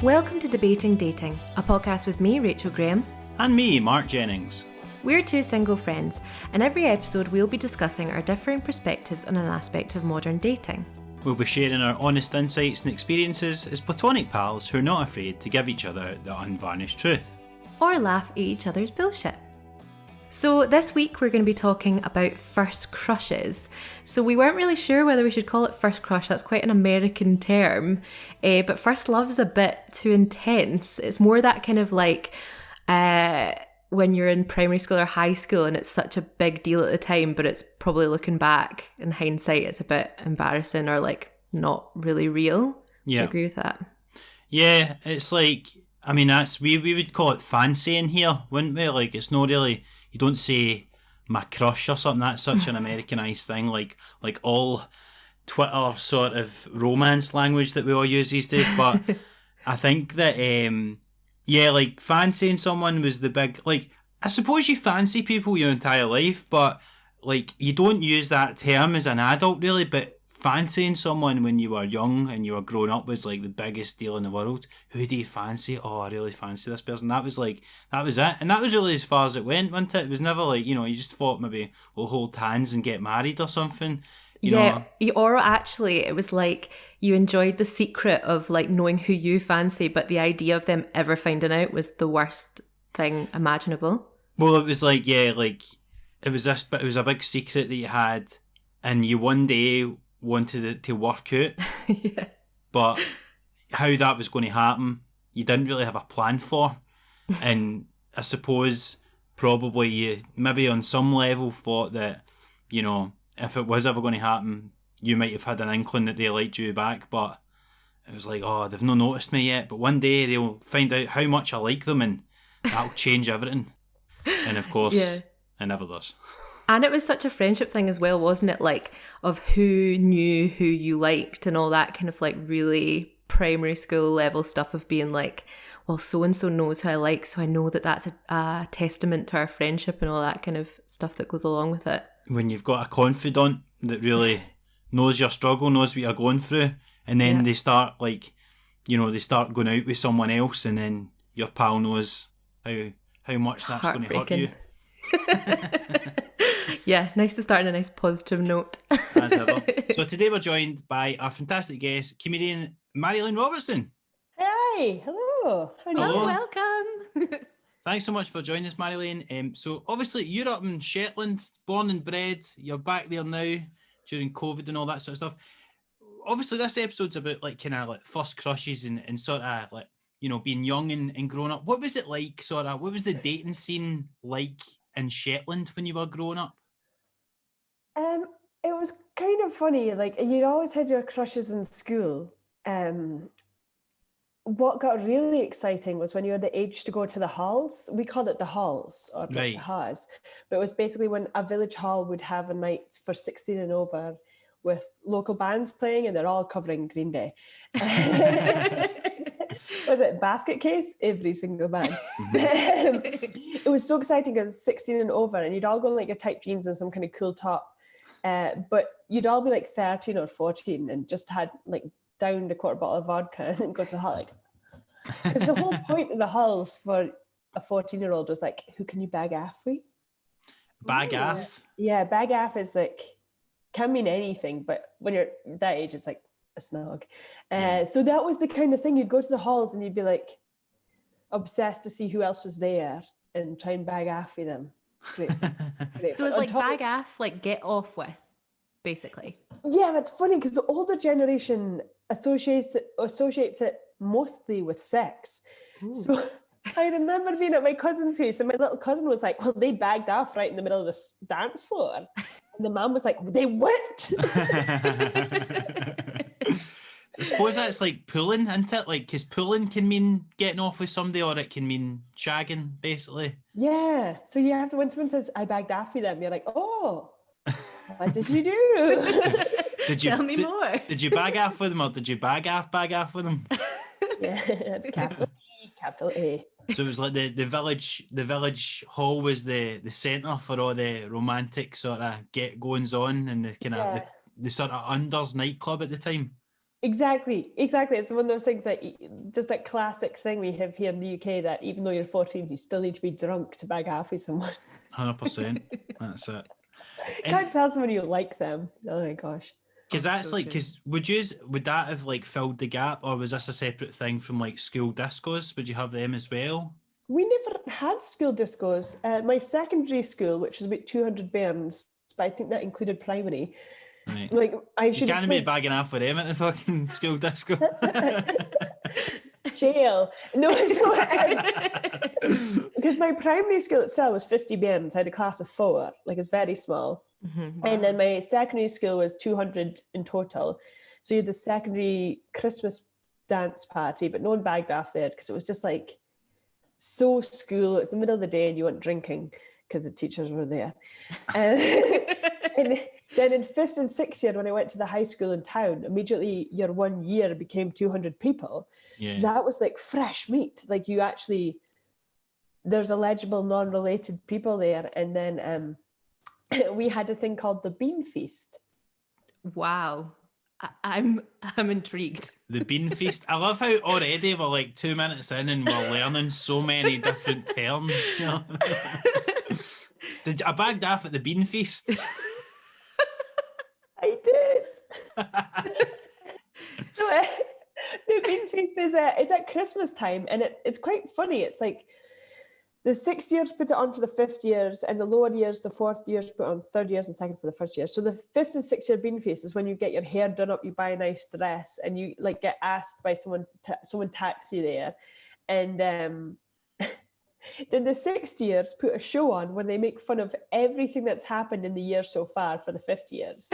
Welcome to Debating Dating, a podcast with me, Rachel Graham. And me, Marc Jennings. We're two single friends, and every episode we'll be discussing our differing perspectives on an aspect of modern dating. We'll be sharing our honest insights and experiences as platonic pals who are not afraid to give each other the unvarnished truth. Or laugh at each other's bullshit. So this week we're going to be talking about first crushes. So we weren't really sure whether we should call it first crush, that's quite an American term, but first love's a bit too intense. It's more that kind of like when you're in primary school or high school and it's such a big deal at the time, but it's probably looking back in hindsight it's a bit embarrassing or like not really real. Yeah. Do you agree with that? Yeah, it's like, I mean, that's we would call it fancying here, wouldn't we? Like, it's not really, you don't say my crush or something. That's such an Americanized thing, like all Twitter sort of romance language that we all use these days. But I think that, yeah, like fancying someone was the big, like, I suppose you fancy people your entire life, but like you don't use that term as an adult really, but fancying someone when you were young and you were growing up was like the biggest deal in the world. Who do you fancy? Oh, I really fancy this person. That was it. And that was really as far as it went, wasn't it? It was never like, you just thought maybe we'll hold hands and get married or something. You know? Or actually it was like you enjoyed the secret of like knowing who you fancy, but the idea of them ever finding out was the worst thing imaginable. Well, it was like, yeah, like it was a big secret that you had and you one day wanted it to work out. Yeah. But how that was going to happen, you didn't really have a plan for. And I suppose probably you maybe on some level thought that, if it was ever going to happen, you might have had an inkling that they liked you back, but it was like, oh, they've not noticed me yet, but one day they'll find out how much I like them and that'll change everything. And of course, it never does. And it was such a friendship thing as well, wasn't it? Like, of who knew who you liked and all that kind of like really primary school level stuff of being like, well, so-and-so knows who I like, so I know that that's a testament to our friendship and all that kind of stuff that goes along with it. When you've got a confidant that really knows your struggle, knows what you're going through, and then they start like, they start going out with someone else, and then your pal knows how much that's going to hurt you. Yeah, nice to start on a nice positive note. As ever. So today we're joined by our fantastic guest, comedian Marjolein Robertson. Hi, hello. Hello, welcome. Thanks so much for joining us, Marjolein. So obviously you're up in Shetland, born and bred. You're back there now during COVID and all that sort of stuff. Obviously this episode's about like kind of like first crushes and sort of like, being young and growing up. What was it like what was the dating scene like in Shetland when you were growing up? It was kind of funny, like you'd always had your crushes in school. What got really exciting was when you were the age to go to the halls. We called it the halls or the ha's, but it was basically when a village hall would have a night for 16 and over with local bands playing and they're all covering Green Day. Was it Basket Case? Every single band. It was so exciting because 16 and over and you'd all go in like your tight jeans and some kind of cool top. But you'd all be like 13 or 14 and just had like downed a quarter bottle of vodka and go to the hall. Like, because the whole point of the halls for a 14-year-old was like, who can you bag aff with? Bag aff? Yeah, bag aff is like, can mean anything, but when you're that age, it's like a snog. So that was the kind of thing. You'd go to the halls and you'd be like obsessed to see who else was there and try and bag aff with them. Great. So it's like bag aff, like get off with, basically. Yeah, that's funny because the older generation associates it mostly with sex. Ooh. So I remember being at my cousin's house and my little cousin was like, well, they bagged off right in the middle of the dance floor. And the mom was like, they what? I suppose that's like pulling, isn't it? Like, because pulling can mean getting off with somebody or it can mean shagging, basically. Yeah. So you have to, when someone says, I bagged off with them, you're like, oh, what did you do? Tell me more. Did you bag off with them or did you bag off with them? Yeah, capital E, capital A. So it was like the village hall was the centre for all the romantic sort of get goings on and the kind of the sort of Unders nightclub at the time. Exactly. It's one of those things that just that classic thing we have here in the UK that even though you're 14, you still need to be drunk to bag half with someone. 100%. That's it. Can't tell someone you like them. Oh my gosh. Because Oh, that's so like, true. because would that have like filled the gap, or was this a separate thing from like school discos? Would you have them as well? We never had school discos. My secondary school, which was about 200 bairns, but I think that included primary. Right. Like, I You should can't be explain. bagging off with them at the fucking school disco. Jail. No, because my primary school itself was 50 bairns. I had a class of 4, like it's very small. And then my secondary school was 200 in total. So you had the secondary Christmas dance party, but no one bagged off there because it was just like so school. It's the middle of the day and you weren't drinking because the teachers were there. And then in 5th and 6th year, when I went to the high school in town, immediately your 1 year became 200 people. Yeah. So that was like fresh meat. Like you actually, there's eligible non-related people there. And then we had a thing called the Bean Feast. Wow. I'm intrigued. The bean feast. I love how already we're like 2 minutes in and we're learning so many different terms. You know? I bagged off at the bean feast. I did. So the Bean Feast is it's at Christmas time, and it's quite funny. It's like the 6th years put it on for the 5th years, and the lower years, the 4th years, put on 3rd years and 2nd for the 1st year. So the 5th and 6th year Bean Feast is when you get your hair done up, you buy a nice dress, and you like get asked by someone tax you there, and then the 6th years put a show on where they make fun of everything that's happened in the year so far for the 5th years.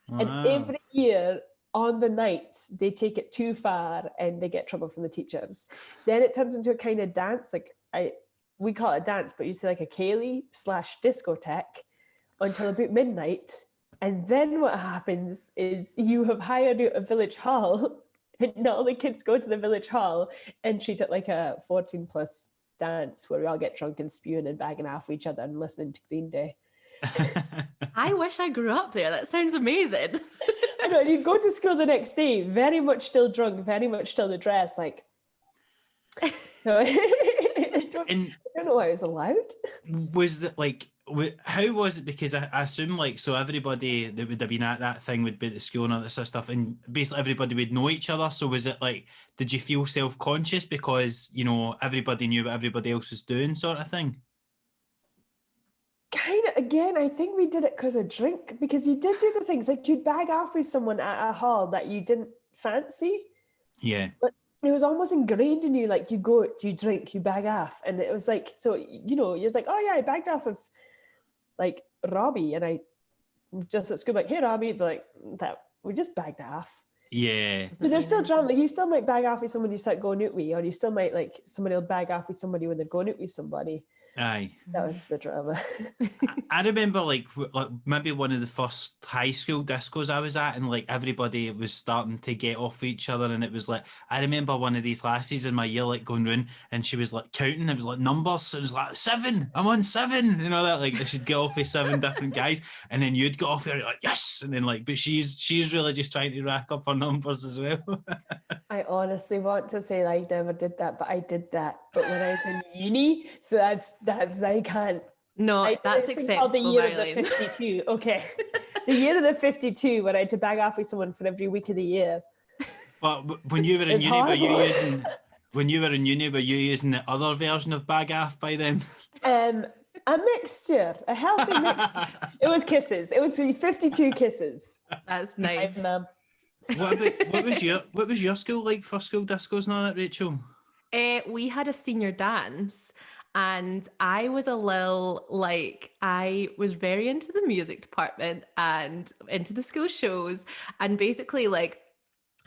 Wow. And every year on the night, they take it too far and they get trouble from the teachers. Then it turns into a kind of dance. Like we call it a dance, but you say like a Kaylee / discotheque until about midnight. And then what happens is you have hired out a village hall and all the kids go to the village hall and treat it like a 14 plus dance where we all get drunk and spewing and bagging off each other and listening to Green Day. I wish I grew up there. That sounds amazing. I know, and you'd go to school the next day, very much still drunk, very much still in the dress, like. So, I don't know why it was allowed. Was that like, how was it? Because I assume like, so everybody that would have been at that thing would be at the school and all this sort of stuff, and basically everybody would know each other. So was it like, did you feel self-conscious because, you know, everybody knew what everybody else was doing, sort of thing? Kind of, again, I think we did it because of drink, because you did do the things like you'd bag off with someone at a hall that you didn't fancy. Yeah. But it was almost ingrained in you, like you go, you drink, you bag off. And it was like, so, you know, you're like, oh yeah, I bagged off with like Robbie, and I just at school, like, hey Robbie, like that, we just bagged off. Yeah. But there's still drama. Like you still might bag off with someone you start going out with, or you still might like somebody will bag off with somebody when they're going out with somebody. Aye. That was the drama. I remember like maybe one of the first high school discos I was at, and like everybody was starting to get off each other, and it was like, I remember one of these lasses in my year like going round and she was like counting, it was like numbers, it was like 7, I'm on 7, you know, that like they should get off with 7 different guys, and then you'd get off there like yes, and then like, but she's really just trying to rack up her numbers as well. I honestly want to say I never did that, but I did that. But when I was in uni, so that's I can't. No, that's acceptable, the year Marilyn. of the 52. Okay, the year of the 52, when I had to bag off with someone for every week of the year. But when you were in uni, were you using the other version of bag off by then? A mixture, a healthy mixture. It was kisses. It was 52 kisses. That's nice. What was your school like for school discos and all that, Rachel? We had a senior dance, and I was a little like, I was very into the music department and into the school shows, and basically like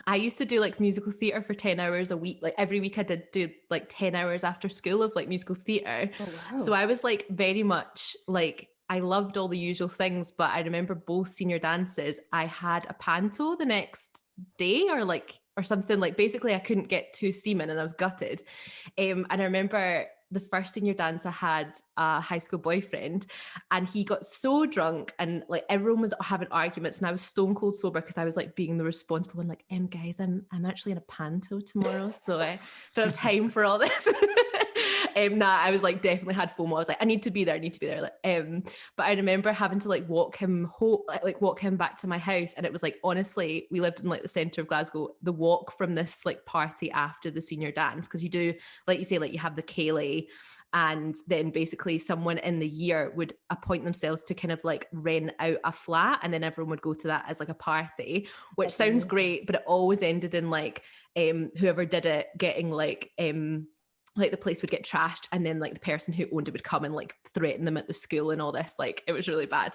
I used to do like musical theatre for 10 hours a week. Like every week I did do like 10 hours after school of like musical theatre. Oh, wow. So I was like very much like, I loved all the usual things, but I remember both senior dances, I had a panto the next day or something, like basically I couldn't get to steaming and I was gutted. And I remember the first senior dance I had a high school boyfriend, and he got so drunk and like everyone was having arguments and I was stone cold sober because I was like being the responsible one, like, guys, I'm actually in a panto tomorrow, so I don't have time for all this. I was like, definitely had FOMO. I was like, I need to be there. Like, but I remember having to like walk him home, like walk him back to my house. And it was like, honestly, we lived in like the centre of Glasgow, the walk from this like party after the senior dance. Cause you do, like you say, like you have the Ceilidh, and then basically someone in the year would appoint themselves to kind of like rent out a flat, and then everyone would go to that as like a party, which That's sounds amazing. great, but it always ended in like whoever did it getting like the place would get trashed, and then like the person who owned it would come and like threaten them at the school and all this. Like it was really bad.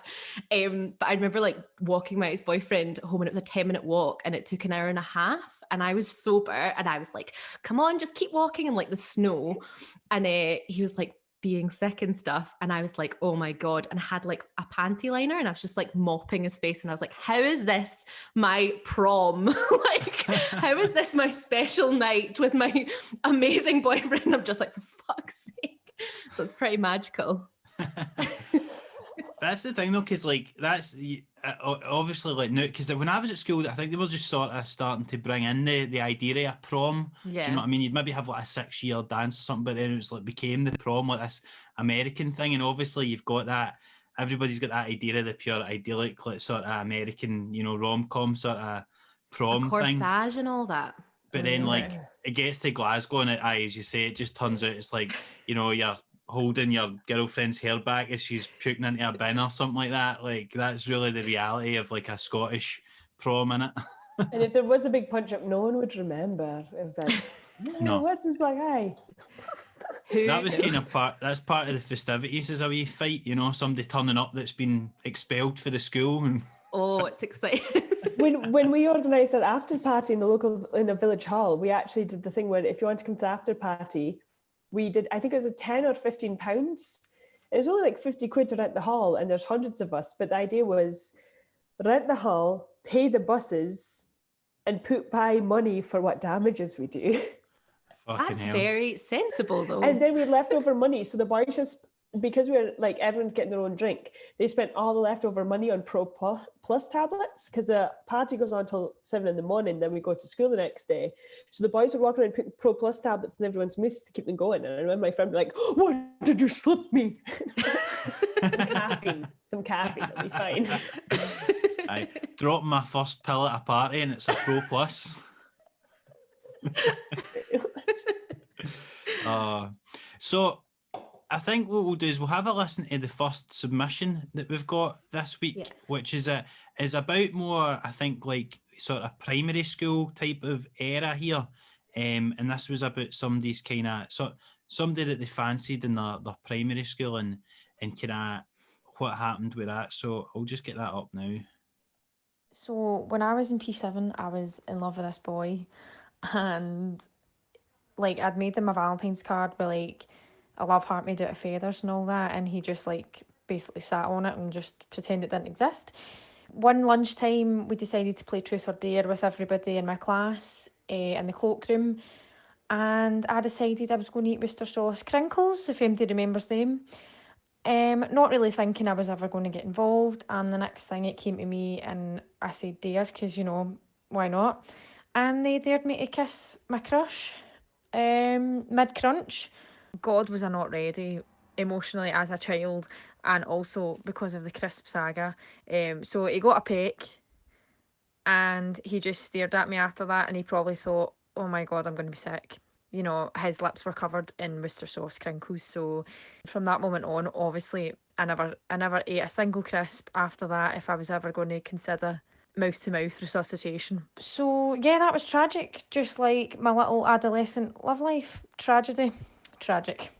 But I remember like walking my ex-boyfriend home, and it was a 10-minute walk and it took an hour and a half, and I was sober and I was like, come on, just keep walking in like the snow. And he was like being sick and stuff, and I was like, oh my god. And I had like a panty liner and I was just like mopping his face, and I was like, how is this my prom? Like, how is this my special night with my amazing boyfriend? I'm just like, for fuck's sake. So it's pretty magical. That's the thing though, because like that's obviously like now, because when I was at school, I think they were just sort of starting to bring in the idea of a prom. Yeah. Do you know what I mean? You'd maybe have like a 6-year dance or something, but then it was like became the prom, like this American thing. And obviously you've got that, everybody's got that idea of the pure idyllic, like sort of American, you know, rom-com sort of prom a corsage thing. And all that. But then like it gets to Glasgow and as you say, it just turns out it's like, you know, you're holding your girlfriend's hair back as she's puking into a bin or something like that. Like that's really the reality of like a Scottish prom, innit? And if there was a big punch up, no one would remember. No. What's this black eye? That was kind of that's part of the festivities, is a wee fight, you know, somebody turning up that's been expelled for the school. And oh, it's exciting. when we organised an after party in the village hall, we actually did the thing where if you want to come to the after party, we did, I think it was a 10 or 15 pounds. It was only like 50 quid to rent the hall, and there's hundreds of us. But the idea was rent the hall, pay the buses, and put by money for what damages we do. That's very sensible though. And then we had leftover money. So the boys just, because we're like, everyone's getting their own drink, they spent all the leftover money on Pro Plus tablets, because the party goes on till 7 a.m, then we go to school the next day. So the boys would walk around putting Pro Plus tablets in everyone's mouths to keep them going. And I remember my friend be like, "Why did you slip me?" Some caffeine, that'll be fine. I dropped my first pill at a party and it's a Pro Plus. So I think what we'll do is we'll have a listen to the first submission that we've got this week, which is about more, I think, like sort of primary school type of era here. And this was about somebody's kind of somebody that they fancied in their primary school and kind of what happened with that. So I'll just get that up now. So when I was in P7, I was in love with this boy, and like I'd made him a Valentine's card with like a love heart made out of feathers and all that, and he just like basically sat on it and just pretended it didn't exist. One lunchtime we decided to play truth or dare with everybody in my class in the cloakroom, and I decided I was going to eat Worcester sauce crinkles, if anybody remembers them. Not really thinking I was ever going to get involved, and the next thing it came to me and I said dare, because you know, why not? And they dared me to kiss my crush mid-crunch. God, was I not ready emotionally as a child, and also because of the crisp saga. So he got a peck and he just stared at me after that, and he probably thought, oh my God, I'm going to be sick. You know, his lips were covered in Worcester sauce crinkles. So from that moment on, obviously, I never ate a single crisp after that if I was ever going to consider mouth-to-mouth resuscitation. So yeah, that was tragic. Just like my little adolescent love life. Tragedy. Tragic.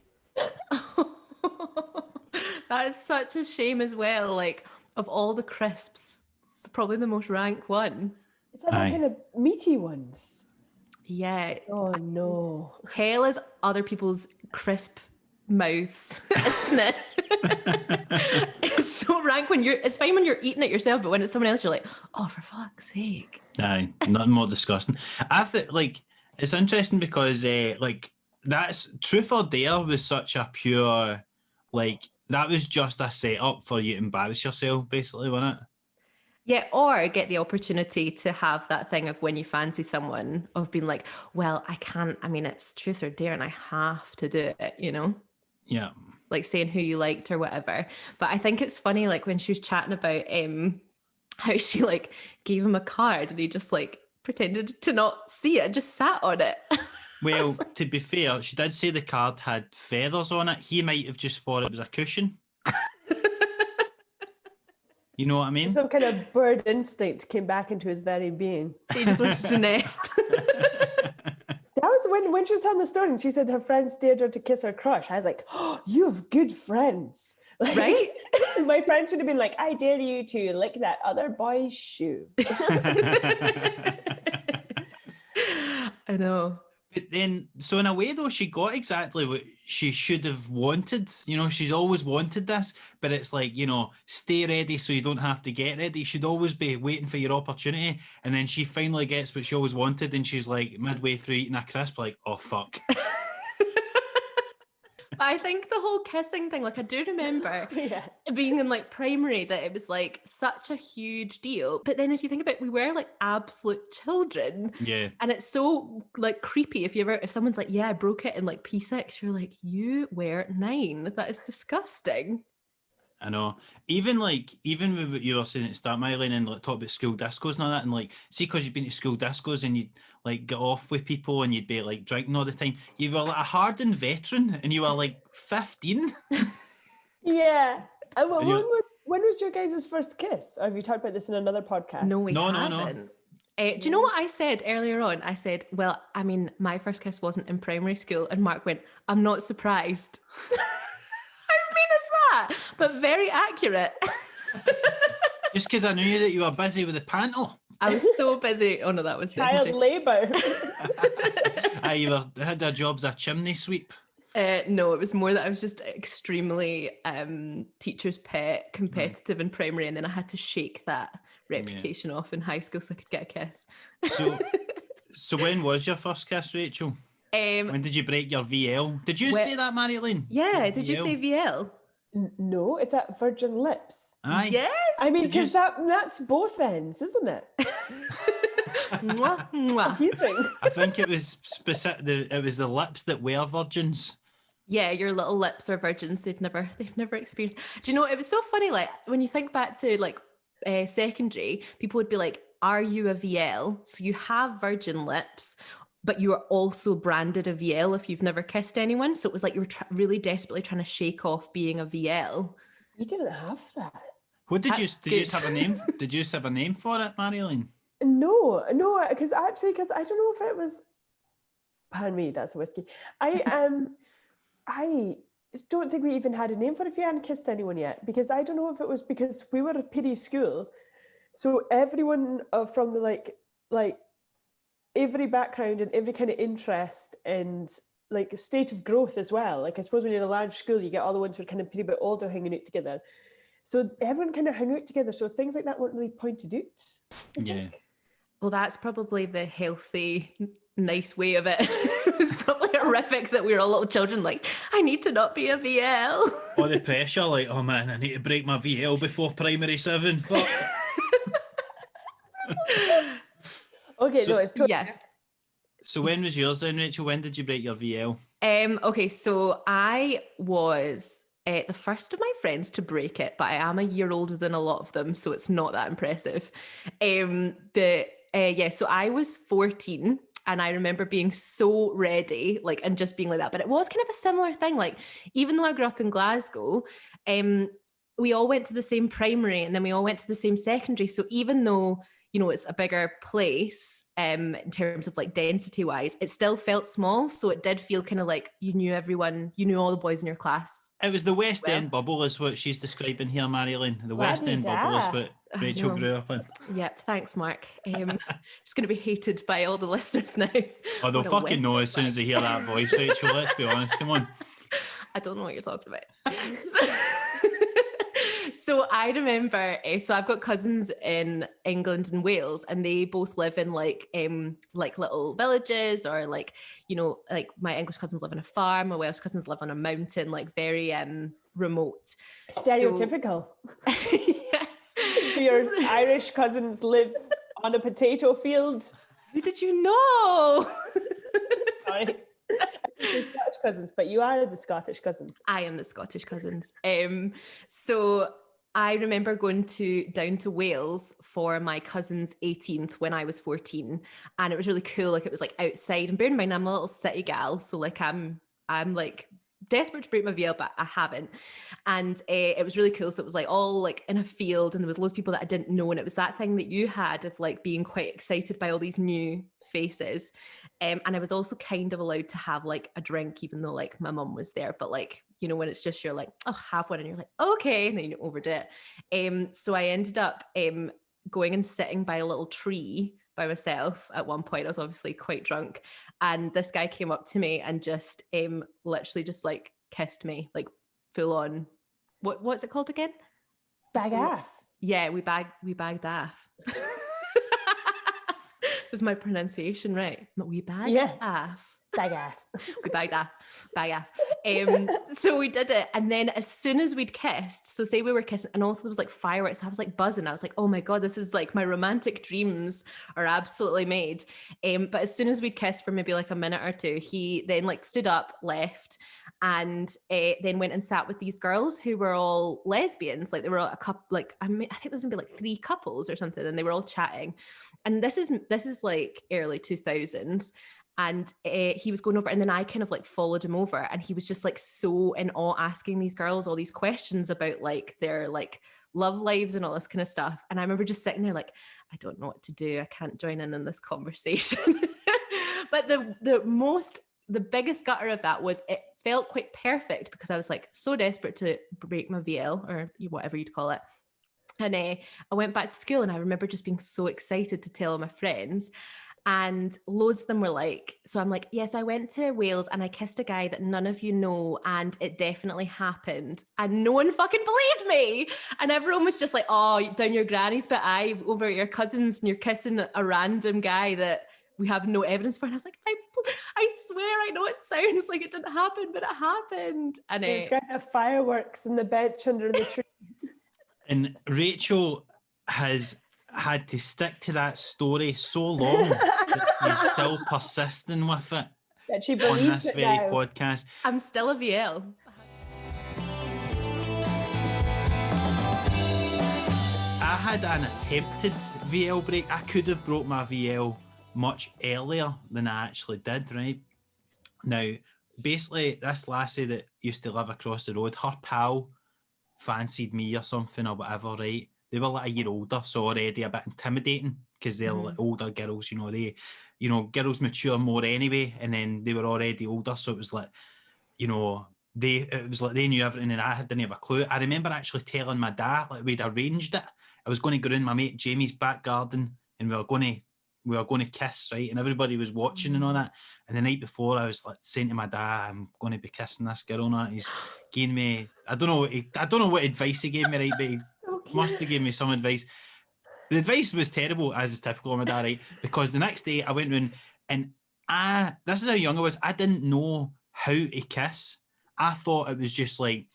That is such a shame as well. Like, of all the crisps, it's probably the most rank one. Is that the kind of meaty ones? Yeah. Oh no. Hell is other people's crisp mouths, isn't it? It's so rank when it's fine when you're eating it yourself, but when it's someone else, you're like, oh, for fuck's sake. Aye, nothing more disgusting. I think, like, it's interesting because, like, That's Truth or Dare was such a pure, like, that was just a setup for you to embarrass yourself, basically, wasn't it? Yeah, or get the opportunity to have that thing of when you fancy someone, of being like, well, I can't, I mean, it's truth or dare and I have to do it, you know? Yeah. Like saying who you liked or whatever. But I think it's funny, like when she was chatting about how she like gave him a card and he just like pretended to not see it and just sat on it. Well, to be fair, she did say the card had feathers on it. He might have just thought it was a cushion. You know what I mean? Some kind of bird instinct came back into his very being. He just wanted to nest. That was when she was telling the story and she said her friends dared her to kiss her crush. I was like, oh, you have good friends. Like, Right? My friends would have been like, I dare you to lick that other boy's shoe. I know. But then, so in a way though, she got exactly what she should have wanted. You know, she's always wanted this, but it's like, you know, stay ready so you don't have to get ready. You should always be waiting for your opportunity. And then she finally gets what she always wanted, and she's like midway through eating a crisp, like, oh fuck. I think the whole kissing thing, like I do remember being in like primary that it was like such a huge deal. But then if you think about it, we were like absolute children. Yeah. And it's so like creepy if someone's like, yeah, I broke it in like P6, you're like, you were 9. That is disgusting. I know. Even with what you were saying at the start, Marjolein, and like talk about school discos and all that, and like, see, because you've been to school discos and you'd like get off with people and you'd be like drinking all the time. You were like a hardened veteran and you were like 15. Yeah. Well, when was your guys' first kiss? Or have you talked about this in another podcast? No, we No. haven't. Do you know what I said earlier on? I said, well, I mean, my first kiss wasn't in primary school. And Mark went, I'm not surprised. How mean is that? But very accurate. Just because I knew that you were busy with the panel. I was so busy. Oh no, that was child labour. You had a job as a chimney sweep. No, it was more that I was just extremely teacher's pet, competitive in primary, and then I had to shake that reputation off in high school so I could get a kiss. So when was your first kiss, Rachel? When did you break your VL? Did you say that, Marjolein? Yeah, did you say VL? No, it's that virgin lips. Aye. Yes. I mean, because that's both ends, isn't it? Mwah, mwah. You think? I think it was specific. It was the lips that were virgins. Yeah, your little lips are virgins. They've never experienced. Do you know? It was so funny. Like when you think back to like secondary, people would be like, "Are you a VL?" So you have virgin lips, but you are also branded a VL if you've never kissed anyone. So it was like you were really desperately trying to shake off being a VL. You didn't have that. What did you just have a name? Did you just have a name for it, Marjolein? No, because I don't know if it was. Pardon me, that's a whiskey. I don't think we even had a name for it if you hadn't kissed anyone yet, because I don't know if it was because we were a pity school, so everyone from the like every background and every kind of interest and like state of growth as well. Like I suppose when you're in a large school, you get all the ones who are kind of a bit older hanging out together. So everyone kind of hung out together. So things like that weren't really pointed out. I think. Well, that's probably the healthy, nice way of it. It was probably horrific that we were all little children like, I need to not be a VL. Or the pressure, like, oh man, I need to break my VL before primary 7. Fuck. Okay, so, no, it's totally yeah. So when was yours then, Rachel? When did you break your VL? Okay, so I was the first of my friends to break it, but I am a year older than a lot of them, so it's not that impressive. So I was 14 and I remember being so ready, like, and just being like that. But it was kind of a similar thing. Like, even though I grew up in Glasgow, we all went to the same primary and then we all went to the same secondary. So even though, you know, it's a bigger place in terms of like density wise, it still felt small. So it did feel kind of like you knew everyone, you knew all the boys in your class. It was the West End bubble is what she's describing here, Marjolein. The West End bubble is what Rachel grew up in. Yeah, thanks, Mark. Just going to be hated by all the listeners now. Oh, they'll fucking know as soon as they hear that voice, Rachel. Let's be honest. Come on. I don't know what you're talking about. So I remember, so I've got cousins in England and Wales, and they both live in like little villages, or like, you know, like my English cousins live on a farm, my Welsh cousins live on a mountain, like very remote. Stereotypical. Yeah. Do your Irish cousins live on a potato field? Who did you know? Sorry. The Scottish cousins, but you are the Scottish cousin. I am the Scottish cousins. So I remember going down to Wales for my cousin's 18th when I was 14, and it was really cool. Like, it was like outside, and bear in mind I'm a little city gal, so like I'm like desperate to break my veil, but I haven't. And it was really cool. So it was like all like in a field, and there was loads of people that I didn't know, and it was that thing that you had of like being quite excited by all these new faces. And I was also kind of allowed to have like a drink, even though like my mum was there. But like, you know, when it's just you're like, oh, have one, and you're like, okay, and then you overdid it. So I ended up going and sitting by a little tree by myself at one point. I was obviously quite drunk, and this guy came up to me and just literally just like kissed me, like full on. What's it called again? Bag aff. Yeah, we bagged aff. Was my pronunciation right? We bagged aff. Bag aff. We bagged aff. Bag aff. So we did it, and then as soon as we'd kissed, so say we were kissing, and also there was like fireworks, so I was like buzzing. I was like, oh my god, this is like my romantic dreams are absolutely made. But as soon as we'd kissed for maybe like a minute or two, he then like stood up, left, and then went and sat with these girls who were all lesbians. Like, they were all a couple, like I think there was maybe like 3 couples or something, and they were all chatting. And this is like early 2000s. And he was going over, and then I kind of like followed him over, and he was just like so in awe, asking these girls all these questions about like their like love lives and all this kind of stuff. And I remember just sitting there like, I don't know what to do. I can't join in this conversation. But the biggest gutter of that was it felt quite perfect, because I was like so desperate to break my veil, or whatever you'd call it. And I went back to school, and I remember just being so excited to tell all my friends. And loads of them were like, so I'm like, yes, I went to Wales and I kissed a guy that none of you know, and it definitely happened. And no one fucking believed me. And everyone was just like, oh, down your granny's, but over at your cousin's, and you're kissing a random guy that we have no evidence for. And I was like, I swear I know it sounds like it didn't happen, but it happened. And it's got the fireworks and the bench under the tree. And Rachel has had to stick to that story so long that he's still persisting with it that she on believes this it very now. podcast. I'm still a VL. I had an attempted VL break. I could have broke my VL much earlier than I actually did, right? Now, basically, this lassie that used to live across the road, her pal fancied me or something or whatever, right? They were like a year older, so already a bit intimidating, because they're like older girls, girls mature more anyway, and then they were already older, so it was like, they knew everything and I didn't have a clue. I remember actually telling my dad, like, we'd arranged it. I was going to go in my mate Jamie's back garden, and we were going to kiss, right? And everybody was watching and all that. And the night before, I was like saying to my dad, I'm going to be kissing this girl, and all that. He's giving me, I don't know what advice he gave me, right? But he must have given me some advice. The advice was terrible, as is typical of my dad, right? Because the next day I went round, and this is how young I was. I didn't know how to kiss. I thought it was just like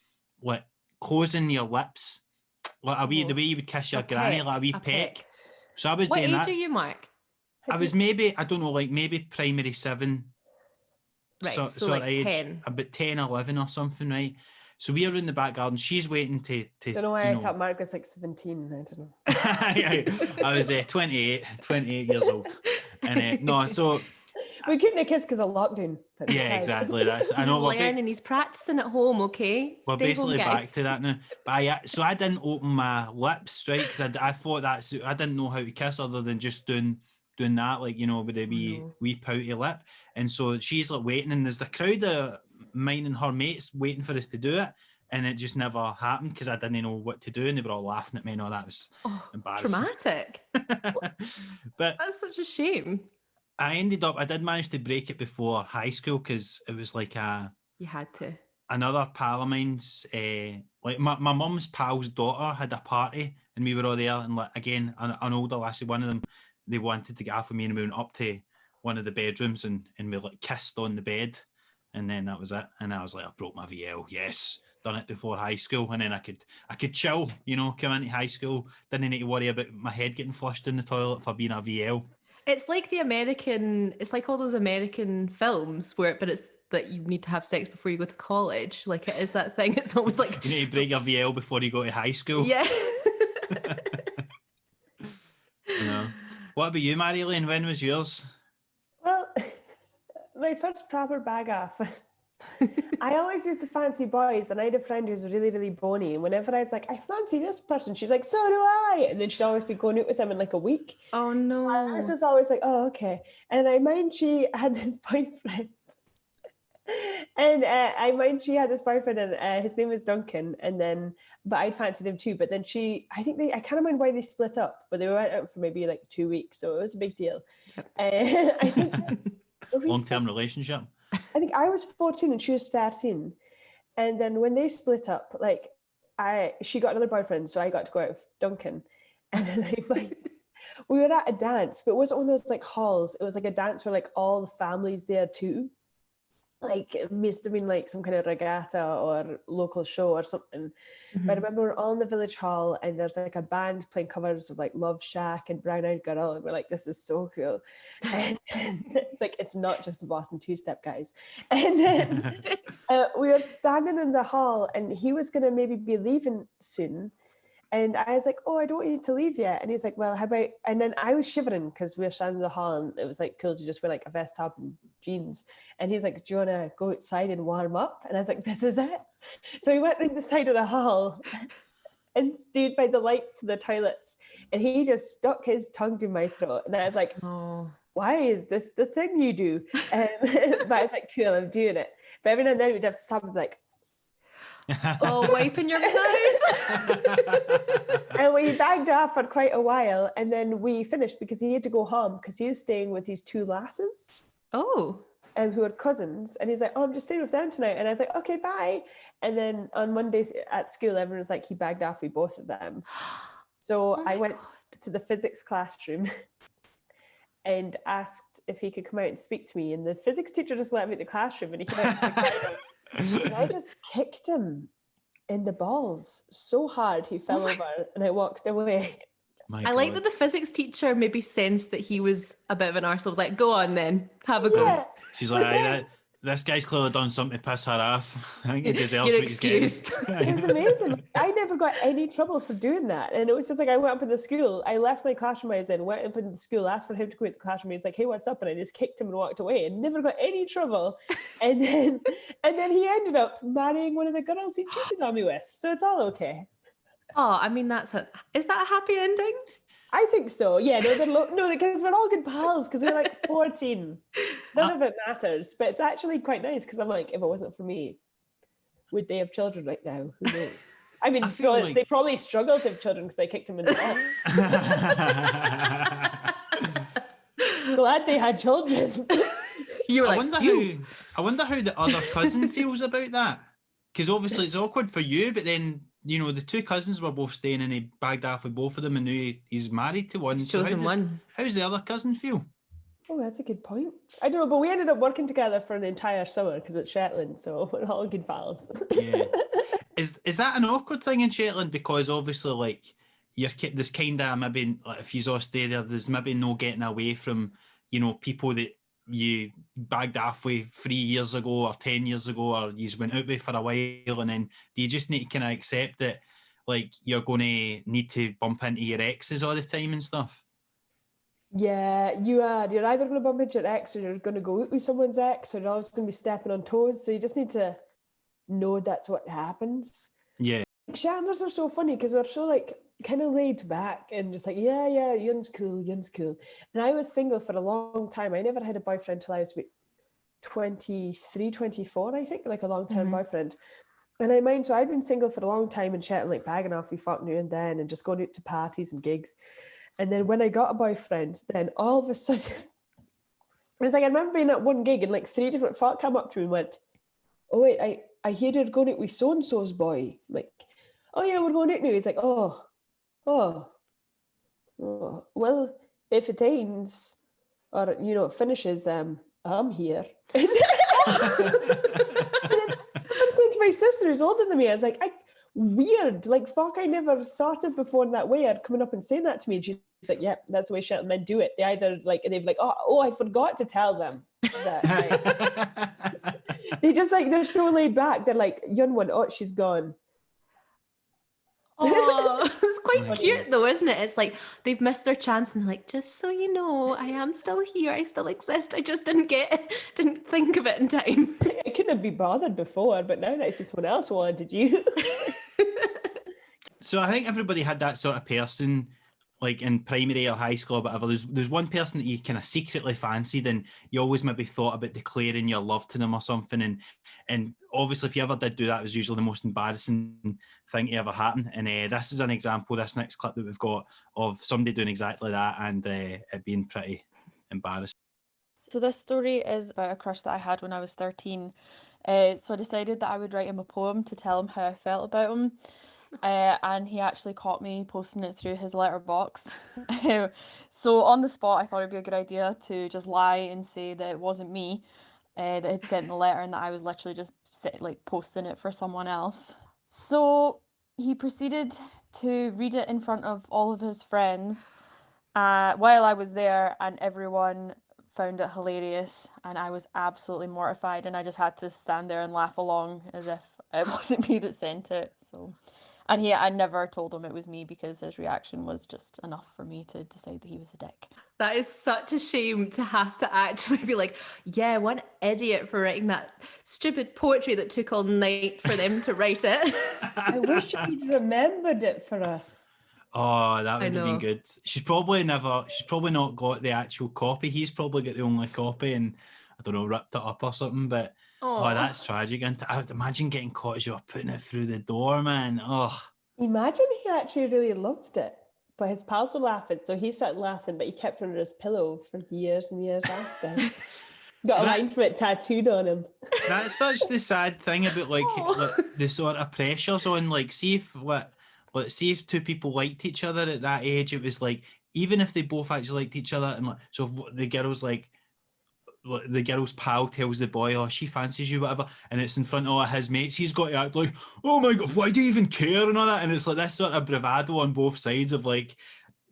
closing your lips, like the way you would kiss your granny, like a wee peck. So I was doing that. What age are you, Mark? I was maybe, I don't know, like maybe primary 7. Right, so like age, 10. About 10, 11 or something, right? So we are in the back garden. She's waiting to don't know why I thought Mark was like 17. I don't know. I was 28 years old. And no, so... We couldn't have kissed because of lockdown. Yeah, exactly. I know. He's learning, he's practicing at home, okay? We're Stay basically home, back to that now. But so I didn't open my lips, right? Because I thought I didn't know how to kiss other than just doing that, like, with a wee pouty lip. And so she's like waiting, and there's the crowd of mine and her mates waiting for us to do it, and it just never happened because I didn't know what to do, and they were all laughing at me and all that. Was embarrassing. Traumatic. But that's such a shame. I did manage to break it before high school, because it was like you had to. another pal of mine's, like my mum's pal's daughter had a party and we were all there, and like again, an older lassie, one of them, they wanted to get off of me and we went up to one of the bedrooms and we like kissed on the bed, and then that was it. And I was like, I broke my VL, yes, done it before high school, and then I could chill, you know, come into high school, didn't need to worry about my head getting flushed in the toilet for being a VL. It's like it's like all those American films but it's that you need to have sex before you go to college. Like it is that thing. It's almost like You need to break your VL before you go to high school. Yeah. You know. What about you, Marilyn? When was yours? Well, my first proper bag off. I always used to fancy boys, and I had a friend who's really, really bony. And whenever I was like, I fancy this person, she's like, so do I. And then she'd always be going out with him in like a week. Oh no. And I was just always like, oh, okay. And I mind she had this boyfriend. And I mind she had this boyfriend, and his name was Duncan. But I'd fancied him too. But then I can't remember why they split up, but they went out for maybe like 2 weeks. So it was a big deal. Yep. I think Long-term relationship. I think I was 14 and she was 13. And then when they split up, like she got another boyfriend, so I got to go out with Duncan. And then we were at a dance, but it wasn't one of those like halls. It was like a dance where like all the families there too. Like it must have been like some kind of regatta or local show or something. Mm-hmm. But I remember we're all in the village hall and there's like a band playing covers of like Love Shack and Brown Eyed Girl, and we're like, this is so cool. And it's like, it's not just a Boston two-step, guys. And then we were standing in the hall and he was going to maybe be leaving soon. And I was like, oh, I don't want you to leave yet. And he's like, well, how about, and then I was shivering because we were standing in the hall and it was like cool to just wear like a vest top and jeans. And he's like, do you want to go outside and warm up? And I was like, this is it. So he went in the side of the hall and stood by the lights of the toilets. And he just stuck his tongue to my throat. And I was like, Oh. why is this the thing you do? But I was like, cool, I'm doing it. But every now and then we'd have to stop and be like, Oh, wiping your mouth. and we bagged off for quite a while, and then we finished because he had to go home because he was staying with these two lasses Oh. who are cousins, and he's like, oh, I'm just staying with them tonight. And I was like, okay, bye. And then on Mondays at school, everyone was like, he bagged off with both of them. So Oh I my went God. to the physics classroom and asked if he could come out and speak to me, and the physics teacher just let me in the classroom, and he came out to the corridor. And I just kicked him in the balls so hard he fell over, and I walked away. My I like God. that the physics teacher maybe sensed that he was a bit of an arsehole. Was like, go on then, have a Yeah. go. She's like, aye, this guy's clearly done something to piss her off. I think he deserves You're what he's getting. excused. It was amazing. I never got any trouble for doing that. And it was just like, I went up in the school, I left my classroom I was in, went up in the school, asked for him to go into the classroom. He's like, hey, what's up? And I just kicked him and walked away and never got any trouble. And then he ended up marrying one of the girls he cheated on me with. So it's all okay. Oh, I mean, is that a happy ending? I think so. Yeah, no, because we're all good pals because we're like 14. None of it matters, but it's actually quite nice because I'm like, if it wasn't for me, would they have children right now? Who knows? I mean, they probably struggled to have children because they kicked him in the balls. Glad they had children. You were I like, wonder phew. how the other cousin feels about that. Because obviously it's awkward for you, but then, you know, the two cousins were both staying and he bagged off with both of them, and now he's married to one. He's So chosen one. How's the other cousin feel? Oh, that's a good point. I don't know, but we ended up working together for an entire summer because it's Shetland, so we're all good pals. Yeah. Is that an awkward thing in Shetland? Because obviously, like, there's kind of maybe, like, if you all stay there, there's maybe no getting away from, you know, people that you bagged off with 3 years ago or 10 years ago, or you went out with for a while, and then do you just need to kind of accept that, like, you're going to need to bump into your exes all the time and stuff? Yeah, you are. You're either going to bump into your ex or you're going to go out with someone's ex, or you're always going to be stepping on toes. So you just need to know that's what happens. Yeah. Shetlanders are so funny because we're so like kind of laid back and just like, yeah, Yun's cool. And I was single for a long time. I never had a boyfriend till I was about 23, 24, I think, like a long-term boyfriend. And I mind, so I'd been single for a long time in Shetland, like bagging off, we fought now and then and just going out to parties and gigs. And then when I got a boyfriend, then all of a sudden, it was like, I remember being at one gig and like 3 different folk came up to me and went, oh wait, I hear you're going out with so-and-so's boy. I'm like, oh yeah, we're going out now. He's like, oh, well, if it ends or it finishes, I'm here. And then I'm saying to my sister who's older than me, I was like, weird, like fuck, I never thought of before in that way. I'd coming up and saying that to me, and she's like, yeah, that's the way gentlemen do it. They either they've like, oh, I forgot to tell them that. They just like, they're so laid back. They're like, young one, oh, she's gone. Oh, it's quite cute though, isn't it? It's like they've missed their chance and they're like, just so you know, I am still here, I still exist, I just didn't think of it in time. I couldn't have been bothered before, but now that someone else wanted you. So I think everybody had that sort of person, like in primary or high school or whatever. There's one person that you kind of secretly fancied, and you always maybe thought about declaring your love to them or something. And obviously, if you ever did do that, it was usually the most embarrassing thing to ever happen. And this is an example, this next clip that we've got, of somebody doing exactly that and it being pretty embarrassing. So this story is about a crush that I had when I was 13. So I decided that I would write him a poem to tell him how I felt about him. And he actually caught me posting it through his letterbox. So on the spot, I thought it'd be a good idea to just lie and say that it wasn't me that had sent the letter and that I was literally just posting it for someone else. So he proceeded to read it in front of all of his friends while I was there, and everyone found it hilarious, and I was absolutely mortified, and I just had to stand there and laugh along as if it wasn't me that sent it. So. And I never told him it was me because his reaction was just enough for me to decide that he was a dick. That is such a shame to have to actually be like, yeah, one idiot for writing that stupid poetry that took all night for them to write it. I wish he'd remembered it for us. Oh, that would have been good. She's probably not got the actual copy. He's probably got the only copy and, I don't know, ripped it up or something, but oh, that's tragic. And I would imagine getting caught as you were putting it through the door, man. Oh. Imagine he actually really loved it, but his pals were laughing, so he started laughing, but he kept it under his pillow for years and years after. Got a line from it tattooed on him. That's such the sad thing about like the sort of pressures on, like, see if two people liked each other at that age, it was like, even if they both actually liked each other, and like, so if the girl's pal tells the boy, oh, she fancies you, whatever, and it's in front of his mates, he's got to act like, oh my god, why do you even care, and all that. And it's like this sort of bravado on both sides of like,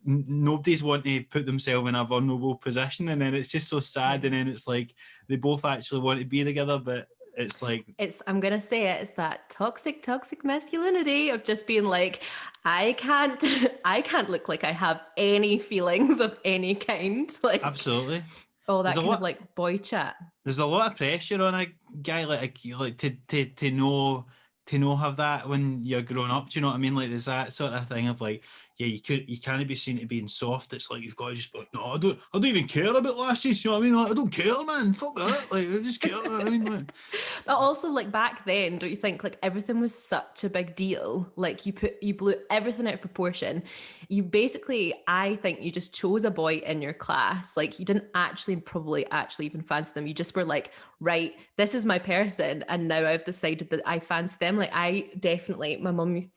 nobody's wanting to put themselves in a vulnerable position, and then it's just so sad. And then it's like they both actually want to be together, but it's like, I'm gonna say it's that toxic masculinity of just being like, I can't look like I have any feelings of any kind. Like, absolutely. Oh, that kind of like boy chat. There's a lot of pressure on a guy like to know have that when you're growing up. Do you know what I mean? Like, there's that sort of thing of like, yeah, you can't be seen to being soft. It's like you've got to just be like, no, I don't even care about lashes. You know what I mean? Like, I don't care, man. Fuck that. Like, I just care. I mean, like. But also, like, back then, don't you think like everything was such a big deal? Like, you blew everything out of proportion. You basically, I think you just chose a boy in your class. Like, you didn't probably even fancy them. You just were like, right, this is my person, and now I've decided that I fancy them. Like, I definitely,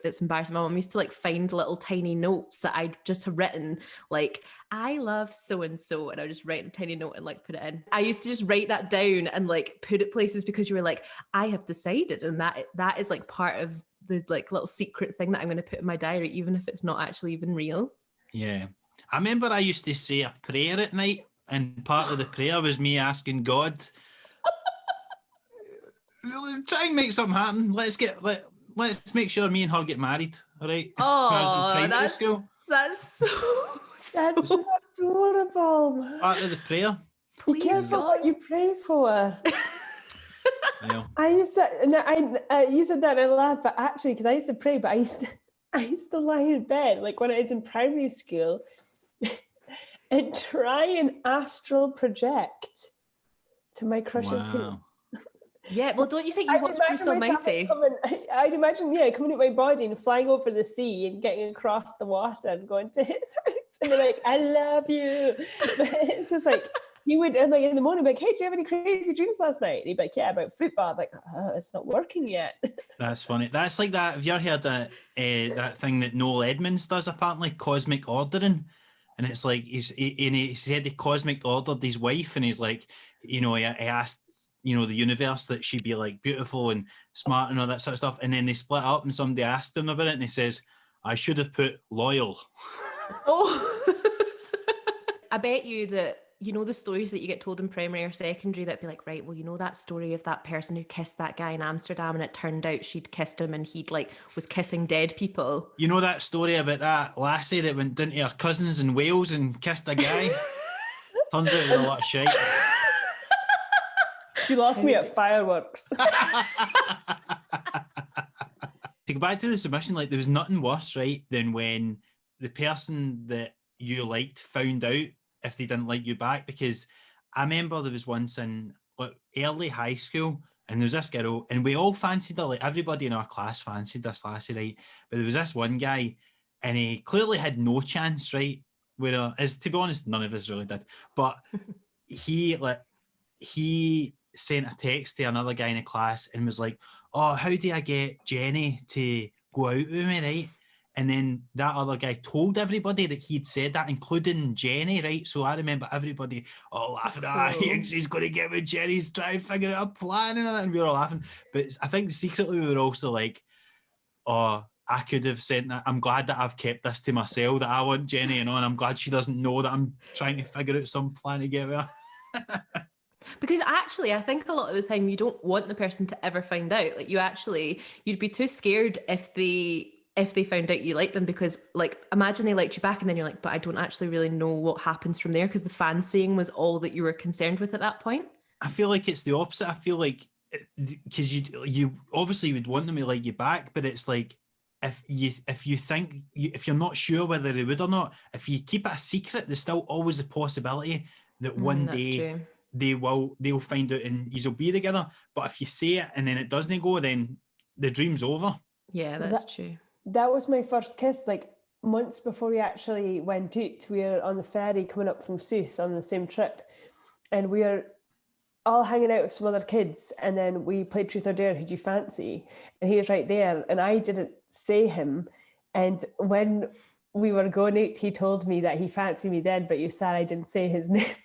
it's embarrassing. My mum used to like find little tiny notes that I'd just have written, like, I love so-and-so, and I would just write a tiny note and like put it in. I used to just write that down and like put it places, because you were like, I have decided, and that is like part of the like little secret thing that I'm going to put in my diary, even if it's not actually even real. Yeah. I remember I used to say a prayer at night, and part of the prayer was me asking God, try and make something happen. Let's make sure me and her get married, all right? Oh, that's so adorable. Part of the prayer. Be careful what you pray for. You said that and I laughed, but actually, because I used to pray, but I used to lie in bed, like when I was in primary school, and try and astral project to my crush's home. Yeah, well, don't you think you watch Bruce Almighty? I'd imagine, coming out my body and flying over the sea and getting across the water and going to his house and be like, I love you. But it's just like, he would, and like in the morning, be like, hey, do you have any crazy dreams last night? And he'd be like, yeah, about football. I'm like, it's not working yet. That's funny. That's like that. Have you ever heard that thing that Noel Edmonds does, apparently, cosmic ordering? And it's like, he said he cosmic ordered his wife, and he's like, he asked, the universe that she'd be like beautiful and smart and all that sort of stuff. And then they split up and somebody asked him about it, and he says, I should have put loyal. Oh, I bet you that, the stories that you get told in primary or secondary that'd be like, right, well, that story of that person who kissed that guy in Amsterdam and it turned out she'd kissed him and he'd like was kissing dead people. You know that story about that lassie that went down to her cousins in Wales and kissed a guy? Turns out it was a lot of shite. She lost me at fireworks. To go back to the submission, like there was nothing worse, right, than when the person that you liked found out if they didn't like you back. Because I remember there was once in early high school, and there was this girl, and we all fancied her. Like everybody in our class fancied this lassie, right? But there was this one guy, and he clearly had no chance, right? As to be honest, none of us really did. But he sent a text to another guy in the class and was like, oh, how do I get Jenny to go out with me, right? And then that other guy told everybody that he'd said that, including Jenny, right? So I remember everybody laughing, he's going to get with Jenny's trying to figure out a plan and all that, and we were all laughing. But I think secretly we were also like, oh, I could have sent that. I'm glad that I've kept this to myself, that I want Jenny, and I'm glad she doesn't know that I'm trying to figure out some plan to get with her. Because actually, I think a lot of the time you don't want the person to ever find out. Like you'd be too scared if they found out you liked them, because like imagine they liked you back and then you're like, but I don't actually really know what happens from there, because the fancying was all that you were concerned with at that point. I feel like it's the opposite. I feel like, because you obviously would want them to like you back, but it's like if you're not sure whether they would or not, if you keep it a secret, there's still always a possibility that one day true. they'll find out and you'll be together. But if you say it and then it doesn't go, then the dream's over. Yeah, that's true. That was my first kiss, like months before we actually went out. We were on the ferry coming up from South on the same trip, and we were all hanging out with some other kids, and then we played Truth or Dare, who'd you fancy? And he was right there, and I didn't say him. And when we were going out, he told me that he fancied me then, but you said I didn't say his name.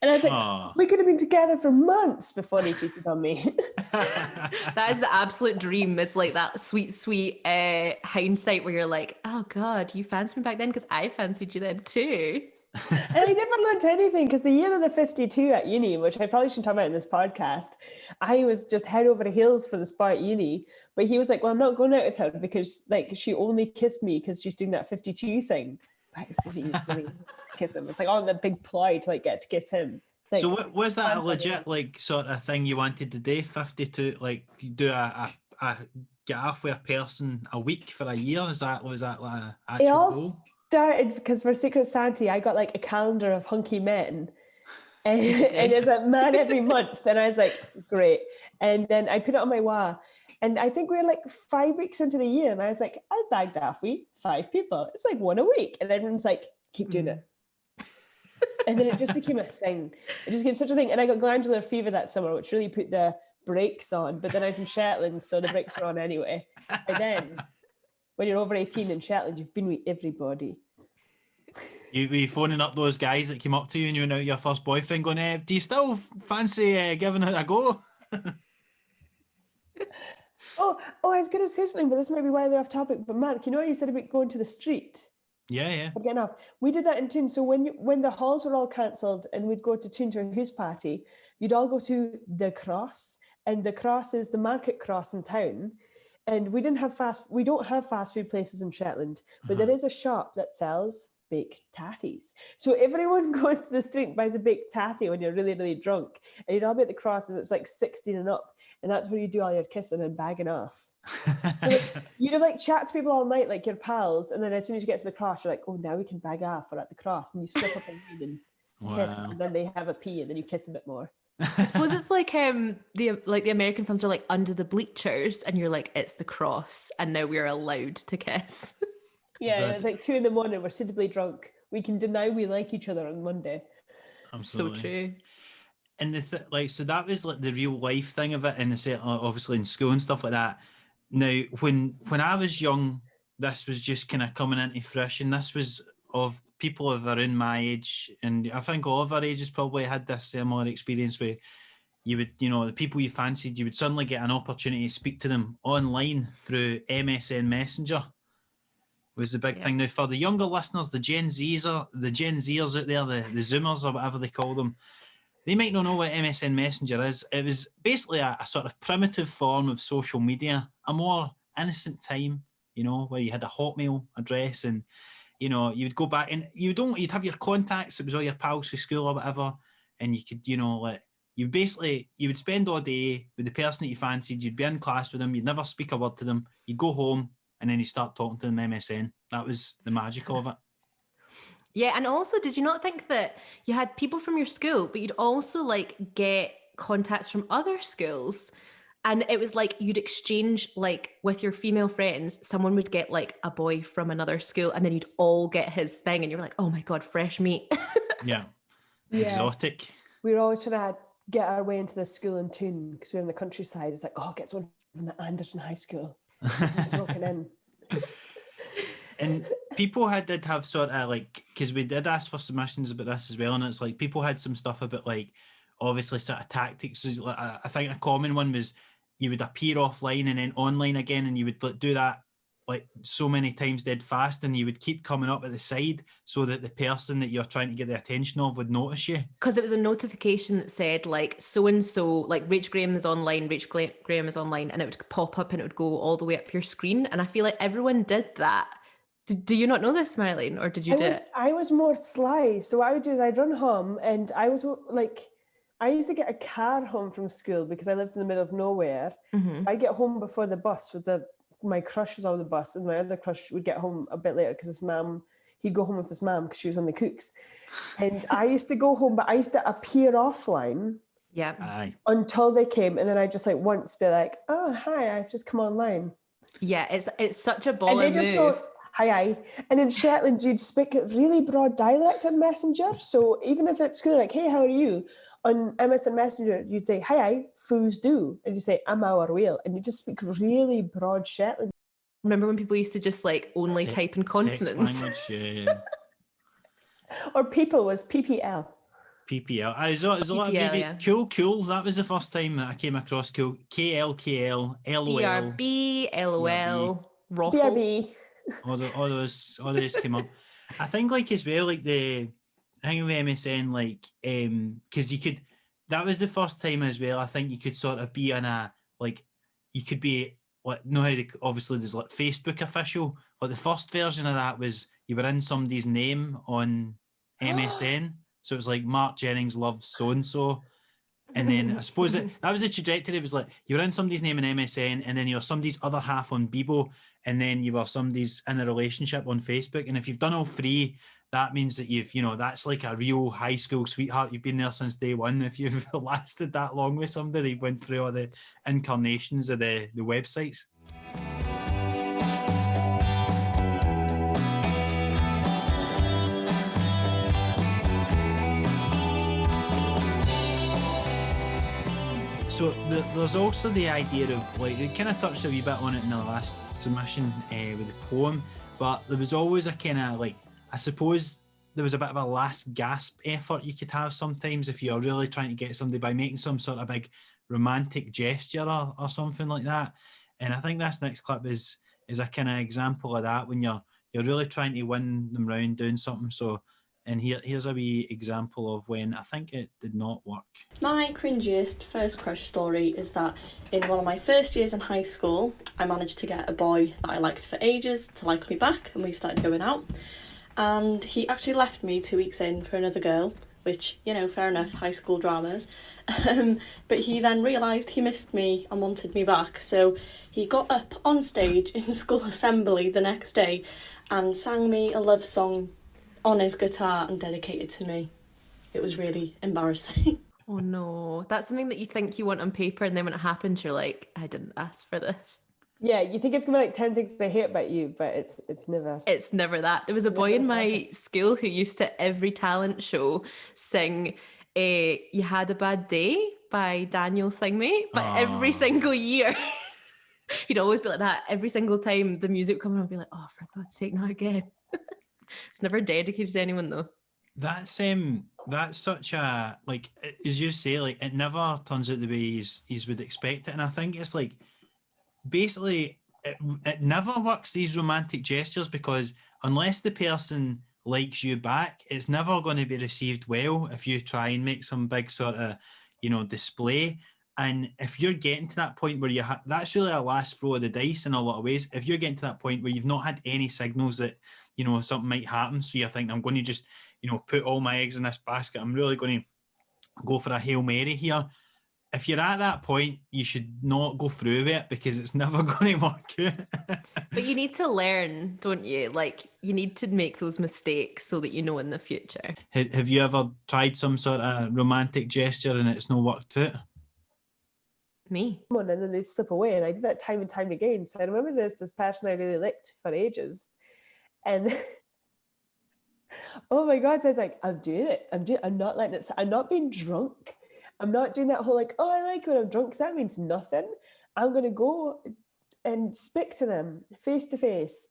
And I was like, we could have been together for months before he cheated on me. That is the absolute dream. It's like that sweet, sweet hindsight where you're like, oh God, you fancied me back then because I fancied you then too. And I never learned anything, because the year of the 52 at uni, which I probably shouldn't talk about in this podcast, I was just head over heels for the spot at uni. But he was like, well, I'm not going out with her because like she only kissed me because she's doing that 52 thing. Kiss him. It's like on the big ploy to like get to kiss him. Like, so was that a legit like sort of thing you wanted to do? 52, like you do a get off with a person a week for a year? Was that like an actual goal? Started because for Secret Santa I got like a calendar of hunky men, and there's a man every month, and I was like, great. And then I put it on my wall, and I think we were like 5 weeks into the year, and I was like, I bagged off 5 people. It's like one a week, and everyone's like, keep doing it. And then it just became a thing. It just became such a thing. And I got glandular fever that summer, which really put the brakes on. But then I was in Shetland, so the brakes were on anyway. And then when you're over 18 in Shetland, you've been with everybody. You were phoning up those guys that came up to you and you were now your first boyfriend going, do you still fancy giving it a go? Oh, I was going to say something, but this might be wildly off topic. But Mark, you know what you said about going to the street? Yeah. Getting off. We did that in Toon. So when the halls were all cancelled and we'd go to Toon to a house party, you'd all go to the Cross, and the Cross is the market cross in town. And we don't have fast food places in Shetland, but there is a shop that sells baked tatties. So everyone goes to the street and buys a baked tatty when you're really, really drunk, and you'd all be at the Cross, and it's like 16 and up, and that's where you do all your kissing and bagging off. So you'd like chat to people all night like your pals, and then as soon as you get to the Cross, you're like, oh, now we can bag off. We're at the Cross, and you slip up and kiss, and then they have a pee, and then you kiss a bit more. I suppose it's like the American films are like under the bleachers, and you're like, it's the Cross, and now we're allowed to kiss. Yeah, it's like 2 a.m. We're suitably drunk. We can deny we like each other on Monday. So Absolutely. true. And so that was like the real life thing of it, in the set, obviously in school and stuff like that. Now, when I was young, this was just kind of coming into fruition. This was of people of around my age, and I think all of our ages probably had this similar experience where you would, the people you fancied, you would suddenly get an opportunity to speak to them online through MSN Messenger. Was the big thing. Now, for the younger listeners, the Gen Zers out there, the Zoomers or whatever they call them, they might not know what MSN Messenger is. It was basically a sort of primitive form of social media, a more innocent time, where you had a Hotmail address, and you would go back and you'd have your contacts. It was all your pals from school or whatever, and you could, you would spend all day with the person that you fancied. You'd be in class with them. You'd never speak a word to them. You'd go home and then you start talking to them MSN. That was the magic of it. Yeah, and also, did you not think that you had people from your school, but you'd also like get contacts from other schools? And it was like you'd exchange, like with your female friends, someone would get like a boy from another school, and then you'd all get his thing, and you're like, oh my God, fresh meat. Yeah. Exotic. We were always trying to get our way into the school in Toon because we were in the countryside. It's like, oh, get someone from the Anderson High School. Broken in. And people did have sort of like, because we did ask for submissions about this as well, and it's like people had some stuff about like obviously sort of tactics. I think a common one was you would appear offline and then online again, and you would do that like so many times dead fast, and you would keep coming up at the side so that the person that you're trying to get the attention of would notice you. Because it was a notification that said like so-and-so, like Rach Graham is online, Graham is online, and it would pop up and it would go all the way up your screen. And I feel like everyone did that. Do you not know this, Marjolein, or did you do it? I was more sly. So what I would do is I'd run home, and I was like, I used to get a car home from school because I lived in the middle of nowhere. Mm-hmm. So I get home before the bus with my crush was on the bus, and my other crush would get home a bit later because his mum, he'd go home with his mum because she was one of the cooks. And I used to go home, but I used to appear offline. Yeah. Aye. Until they came, and then I just like once be like, oh hi, I've just come online. Yeah, it's such a baller move. And they just go, hi. And in Shetland, you'd speak a really broad dialect on Messenger. So even if it's cool, like, hey, how are you? On MSN Messenger, you'd say, hi, foos do. And you say, I'm our whale. And you just speak really broad Shetland. Remember when people used to just like only type in consonants? Yeah. Or people was PPL. PPL. There's a lot of maybe cool. That was the first time that I came across cool. KL, LOL. BRB, LOL, Roffle. BRB. All those came up. I think like as well, like the thing with MSN, like because you could, that was the first time as well. I think you could sort of be in a like, you could be like, obviously there's like Facebook official. Like the first version of that was you were in somebody's name on MSN, so it was like Marc Jennings loves so and so. And then I suppose that was the trajectory. It was like you were in somebody's name in MSN, and then you're somebody's other half on Bebo, and then you were somebody's in a relationship on Facebook. And if you've done all three, that means that you've, that's like a real high school sweetheart. You've been there since day one. If you've lasted that long with somebody, went through all the incarnations of the websites. So there's also the idea of, like, we kind of touched a wee bit on it in the last submission with the poem, but there was always a kind of, like, I suppose there was a bit of a last gasp effort you could have sometimes if you're really trying to get somebody by making some sort of big romantic gesture or something like that. And I think this next clip is a kind of example of that, when you're really trying to win them round doing something. So, and here's a wee example of when I think it did not work. My cringiest first crush story is that in one of my first years in high school, I managed to get a boy that I liked for ages to like me back, and we started going out. And he actually left me 2 weeks in for another girl, which, fair enough, high school dramas. But he then realised he missed me and wanted me back. So he got up on stage in school assembly the next day and sang me a love song on his guitar and dedicated to me. It was really embarrassing. Oh no, that's something that you think you want on paper, and then when it happens, you're like, I didn't ask for this. Yeah, you think it's gonna be like 10 things I hate about you, but it's never. It's never that. There was a boy in my school who used to every talent show sing You Had a Bad Day by Daniel Thingmate, but every single year. He'd always be like that. Every single time the music would come on, I'd be like, oh, for God's sake, not again. It's never dedicated to anyone though. That's such a, like, as you say, like, it never turns out the way he's would expect it. And I think it's like, basically it never works, these romantic gestures, because unless the person likes you back, it's never going to be received well if you try and make some big sort of, display. And if you're getting to that point where that's really a last throw of the dice in a lot of ways. If you're getting to that point where you've not had any signals that something might happen, so you're thinking, I'm going to just put all my eggs in this basket, I'm really going to go for a Hail Mary here. If you're at that point, you should not go through with it, because it's never going to work out. But you need to learn, don't you? Like, you need to make those mistakes so that you know in the future. Have you ever tried some sort of romantic gesture and it's not worked out? Me. And then they slip away, and I did that time and time again. So I remember there's this person I really liked for ages, and oh my God, I was like, I'm doing it. I'm not letting it. I'm not being drunk. I'm not doing that whole like, oh, I like when I'm drunk, because that means nothing. I'm going to go and speak to them face to face,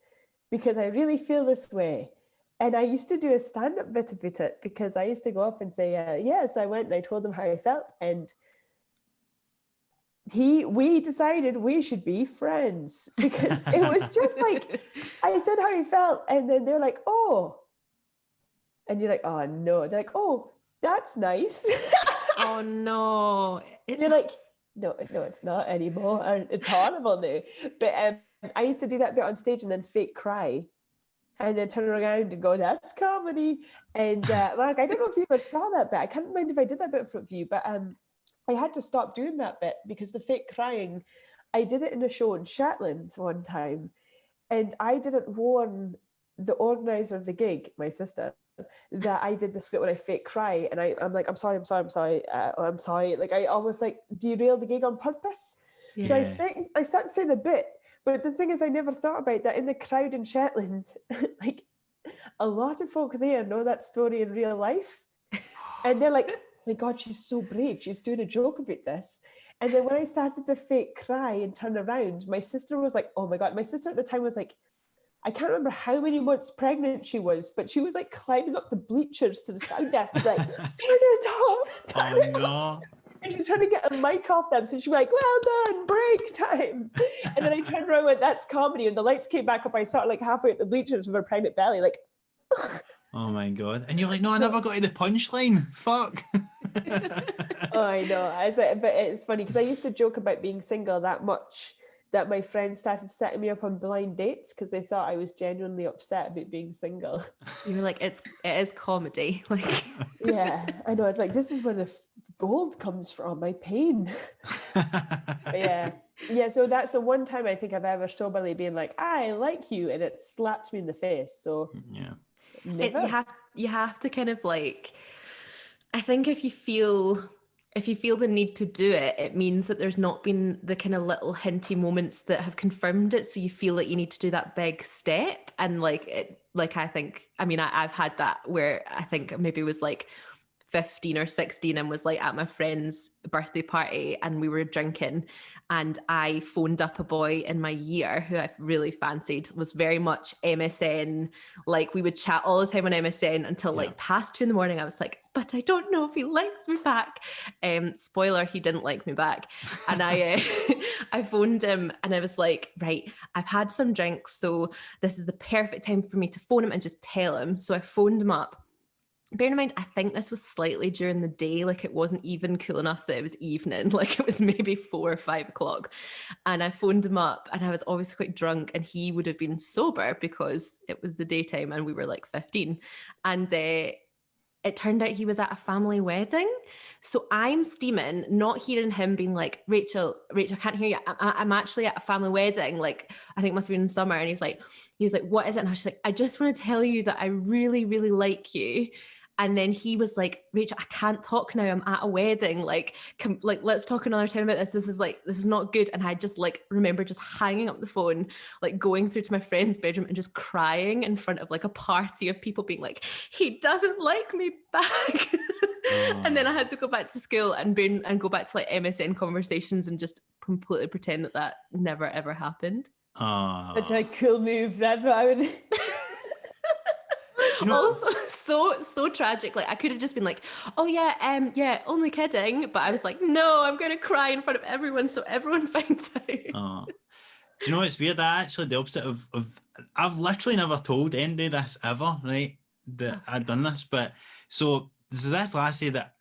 because I really feel this way. And I used to do a stand-up bit about it, because I used to go up and say, yes, I went and I told them how I felt. And we decided we should be friends, because it was just like, I said how I felt. And then they're like, oh, and you're like, oh no. They're like, oh, that's nice. Oh no. And you're like, no, it's not anymore. And it's horrible now. But I used to do that bit on stage and then fake cry, and then turn around and go, that's comedy. And Marc, I don't know if you ever saw that bit. I can't mind if I did that bit for you, but I had to stop doing that bit, because the fake crying, I did it in a show in Shetland one time, and I didn't warn the organizer of the gig, my sister, that I did this bit when I fake cry, and I'm like, I'm sorry. Like, I almost like derail the gig on purpose. Yeah. So I start to say the bit, but the thing is, I never thought about that in the crowd in Shetland. Like, a lot of folk there know that story in real life, and they're like, oh my God, she's so brave. She's doing a joke about this. And then when I started to fake cry and turn around, my sister was like, oh my God. My sister at the time was like, I can't remember how many months pregnant she was, but she was like climbing up the bleachers to the sound desk to be like, turn it off. And she's trying to get a mic off them. So she'd be like, well done, break time. And then I turned around and went, that's comedy. And the lights came back up. I saw like halfway at the bleachers with her pregnant belly, like, oh my God. And you're like, no, I never got to the punchline. Fuck. Oh, I know. I was like, but it's funny, because I used to joke about being single that much that my friends started setting me up on blind dates, because they thought I was genuinely upset about being single. You were like, it is comedy. Like, yeah, I know. It's like, this is where the gold comes from, my pain. But yeah. So that's the one time I think I've ever soberly been like, I like you, and it slapped me in the face. So yeah, you have to kind of like, I think if you feel the need to do it, it means that there's not been the kind of little hinty moments that have confirmed it. So you feel like you need to do that big step. And I've had that where I think maybe it was like 15 or 16 and was like at my friend's birthday party, and we were drinking, and I phoned up a boy in my year who I really fancied. Was very much MSN, like we would chat all the time on MSN until like past 2 a.m. I was like, but I don't know if he likes me back. Spoiler, he didn't like me back. And I I phoned him, and I was like, right, I've had some drinks, so this is the perfect time for me to phone him and just tell him. So I phoned him up. Bear in mind, I think this was slightly during the day, like it wasn't even cool enough that it was evening, like it was maybe 4 or 5 o'clock. And I phoned him up, and I was obviously quite drunk, and he would have been sober because it was the daytime and we were like 15. And it turned out he was at a family wedding. So I'm steaming, not hearing him being like, Rachel, I can't hear you. I'm actually at a family wedding. Like, I think it must have been in summer. And he was like, what is it? And I was like, I just want to tell you that I really, really like you. And then he was like, Rachel, I can't talk now. I'm at a wedding. Like, let's talk another time about this. This is not good. And I just like remember just hanging up the phone, like going through to my friend's bedroom and just crying in front of like a party of people being like, he doesn't like me back. And then I had to go back to school and go back to like MSN conversations and just completely pretend that never ever happened. Such a cool move. That's what I would. Also, so tragic. Like I could have just been like, "Oh yeah, yeah, only kidding," but I was like, "No, I'm going to cry in front of everyone, so everyone finds out." Do you know it's weird? I actually the opposite of I've literally never told anybody this ever, right? That I'd done this, but so this last year that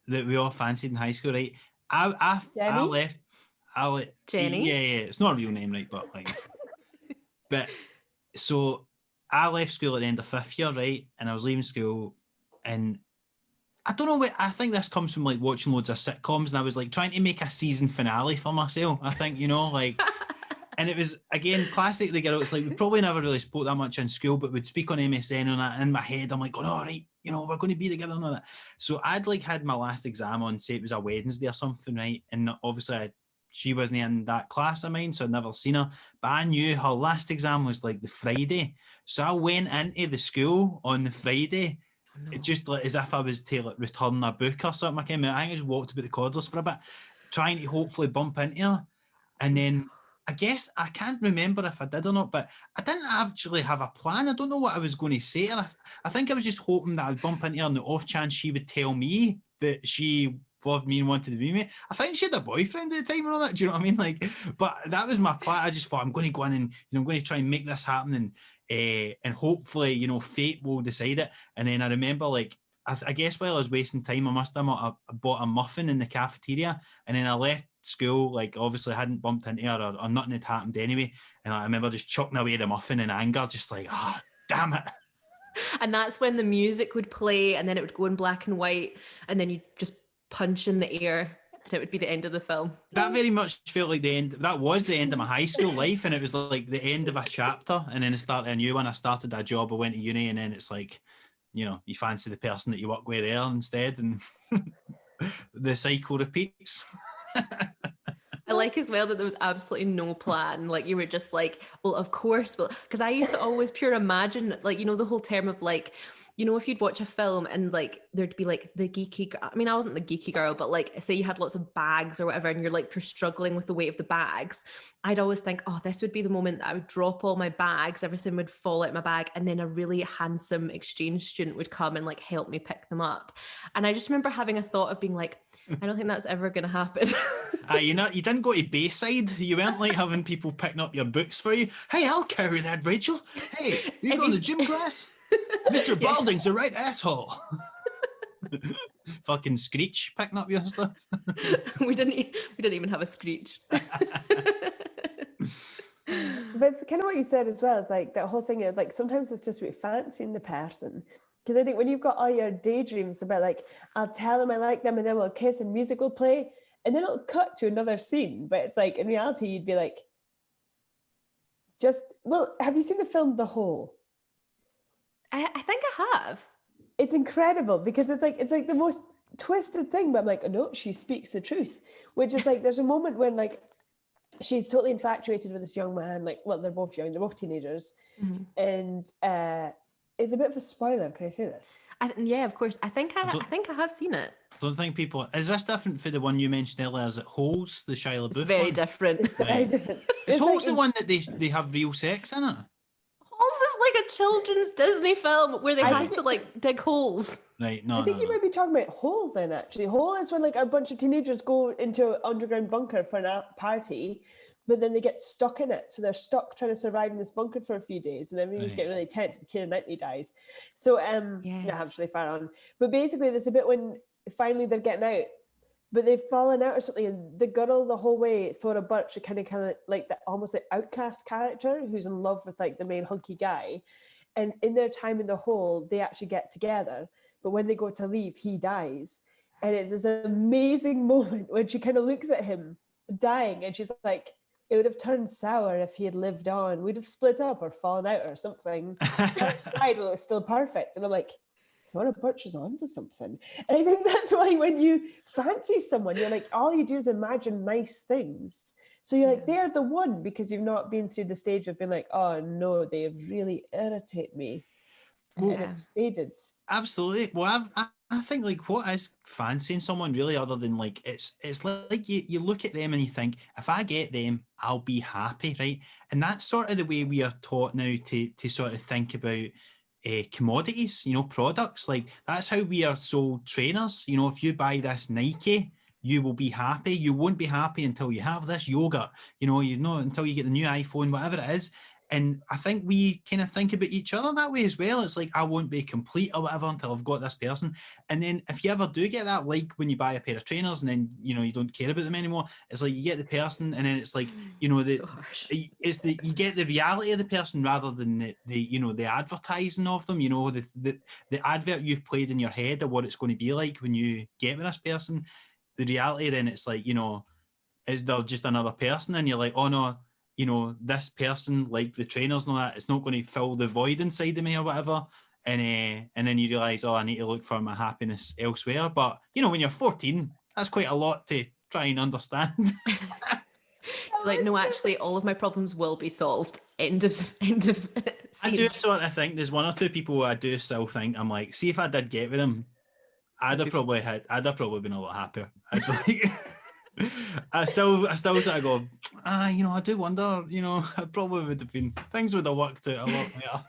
we all fancied in high school, right? I left. Jenny. Yeah. It's not a real name, right? But like, but so. I left school at the end of 5th year, right? And I was leaving school, and I don't know what, I think this comes from like watching loads of sitcoms, and I was like trying to make a season finale for myself. I think, like, and it was again classic the girl. It's like we probably never really spoke that much in school, but we'd speak on MSN and that. In my head, I'm like, oh, all right, we're going to be together and all that. So I'd like had my last exam on, say it was a Wednesday or something, right? And obviously she wasn't in that class of mine, so I'd never seen her. But I knew her last exam was like the Friday. So I went into the school on the Friday, just like as if I was to like return a book or something. I just walked about the corridors for a bit, trying to hopefully bump into her. And then I guess I can't remember if I did or not, but I didn't actually have a plan. I don't know what I was going to say. And I think I was just hoping that I'd bump into her on the off chance she would tell me that she loved me and wanted to be me. I think she had a boyfriend at the time and all that. Do you know what I mean? Like, but that was my plan. I just thought I'm going to go in and I'm going to try and make this happen, and hopefully fate will decide it. And then I remember like I guess while I was wasting time, I bought a muffin in the cafeteria, and then I left school like obviously I hadn't bumped into her or nothing had happened anyway. And I remember just chucking away the muffin in anger, just like damn it. And that's when the music would play, and then it would go in black and white, and then you'd just punch in the air, and it would be the end of the film. That very much felt like the end. That was the end of my high school life, and it was like the end of a chapter, and then I started a new one. I started a job, I went to uni, and then it's like, you fancy the person that you work with there instead, and the cycle repeats. I like as well that there was absolutely no plan. Like you were just like, well, of course, because I used to always pure imagine, like, the whole term of like, if you'd watch a film and like there'd be like the geeky, I mean, I wasn't the geeky girl, but like say you had lots of bags or whatever, and you're struggling with the weight of the bags. I'd always think, oh, this would be the moment that I would drop all my bags, everything would fall out of my bag, and then a really handsome exchange student would come and like help me pick them up. And I just remember having a thought of being like, I don't think that's ever going to happen. You didn't go to Bayside. You weren't like having people picking up your books for you. Hey, I'll carry that, Rachel. Hey, you go to gym class? Mr. Balding's the right asshole. Fucking Screech picking up your stuff. we didn't even have a Screech. But it's kind of what you said as well. It's like that whole thing of like sometimes it's just about fancying the person. Because I think when you've got all your daydreams about like, I'll tell them I like them and then we'll kiss and music will play and then it'll cut to another scene. But it's like in reality you'd be like, have you seen the film The Hole? I think I have. It's incredible because it's like the most twisted thing, but I'm like, oh, no, she speaks the truth, which is like there's a moment when like she's totally infatuated with this young man, like, well, they're both young, they're both teenagers, and it's a bit of a spoiler. Can I say this? Yeah, of course. I think I have seen it. Don't think people. Is this different for the one you mentioned earlier? Is it Holes, the Shia LaBeouf It's very one? different. It's very different. Is Holes the one that they have real sex in it? Holes is like a children's Disney film where they have to like dig holes. Right, no. I think you might be talking about Hole then, actually. Hole is when like a bunch of teenagers go into an underground bunker for a party, but then they get stuck in it. So they're stuck trying to survive in this bunker for a few days, and everything's getting really tense, and Keira Knightley dies. So, yeah, I'm really far on. But basically, there's a bit when finally they're getting out, but they've fallen out or something, and the girl the whole way thought a bunch of kind of like the almost the outcast character who's in love with like the main hunky guy, and in their time in the hole they actually get together, but when they go to leave he dies, and it's this amazing moment when she kind of looks at him dying and she's like, it would have turned sour if he had lived on, we'd have split up or fallen out or something. It was still perfect. And I'm like, Flora Birch is onto something. And I think that's why when you fancy someone, you're like, all you do is imagine nice things. So you're like, they're the one, because you've not been through the stage of being like, oh no, they really irritate me. And it's faded. Absolutely. Well, I think like what is fancying someone really, other than like it's like you look at them and you think, if I get them, I'll be happy, right? And that's sort of the way we are taught now to sort of think about commodities, products. Like that's how we are sold trainers. If you buy this Nike, you will be happy. You won't be happy until you have this yogurt. Until you get the new iPhone, whatever it is. And I think we kind of think about each other that way as well. It's like, I won't be complete or whatever until I've got this person. And then if you ever do get that, like when you buy a pair of trainers and then, you don't care about them anymore, it's like you get the person and then it's like, you get the reality of the person rather than the advertising of them, the advert you've played in your head of what it's going to be like when you get with this person. The reality then it's like, is there just another person? And you're like, oh no, this person, like the trainers and all that, it's not going to fill the void inside of me or whatever. And then you realise, oh, I need to look for my happiness elsewhere. But, when you're 14, that's quite a lot to try and understand. Like, no, actually, all of my problems will be solved. End of scene. I do sort of think there's one or two people I do still think, I'm like, see if I did get with them, I'd have probably been a lot happier. I still sort of go, I do wonder, I probably would have been, things would have worked out a lot better.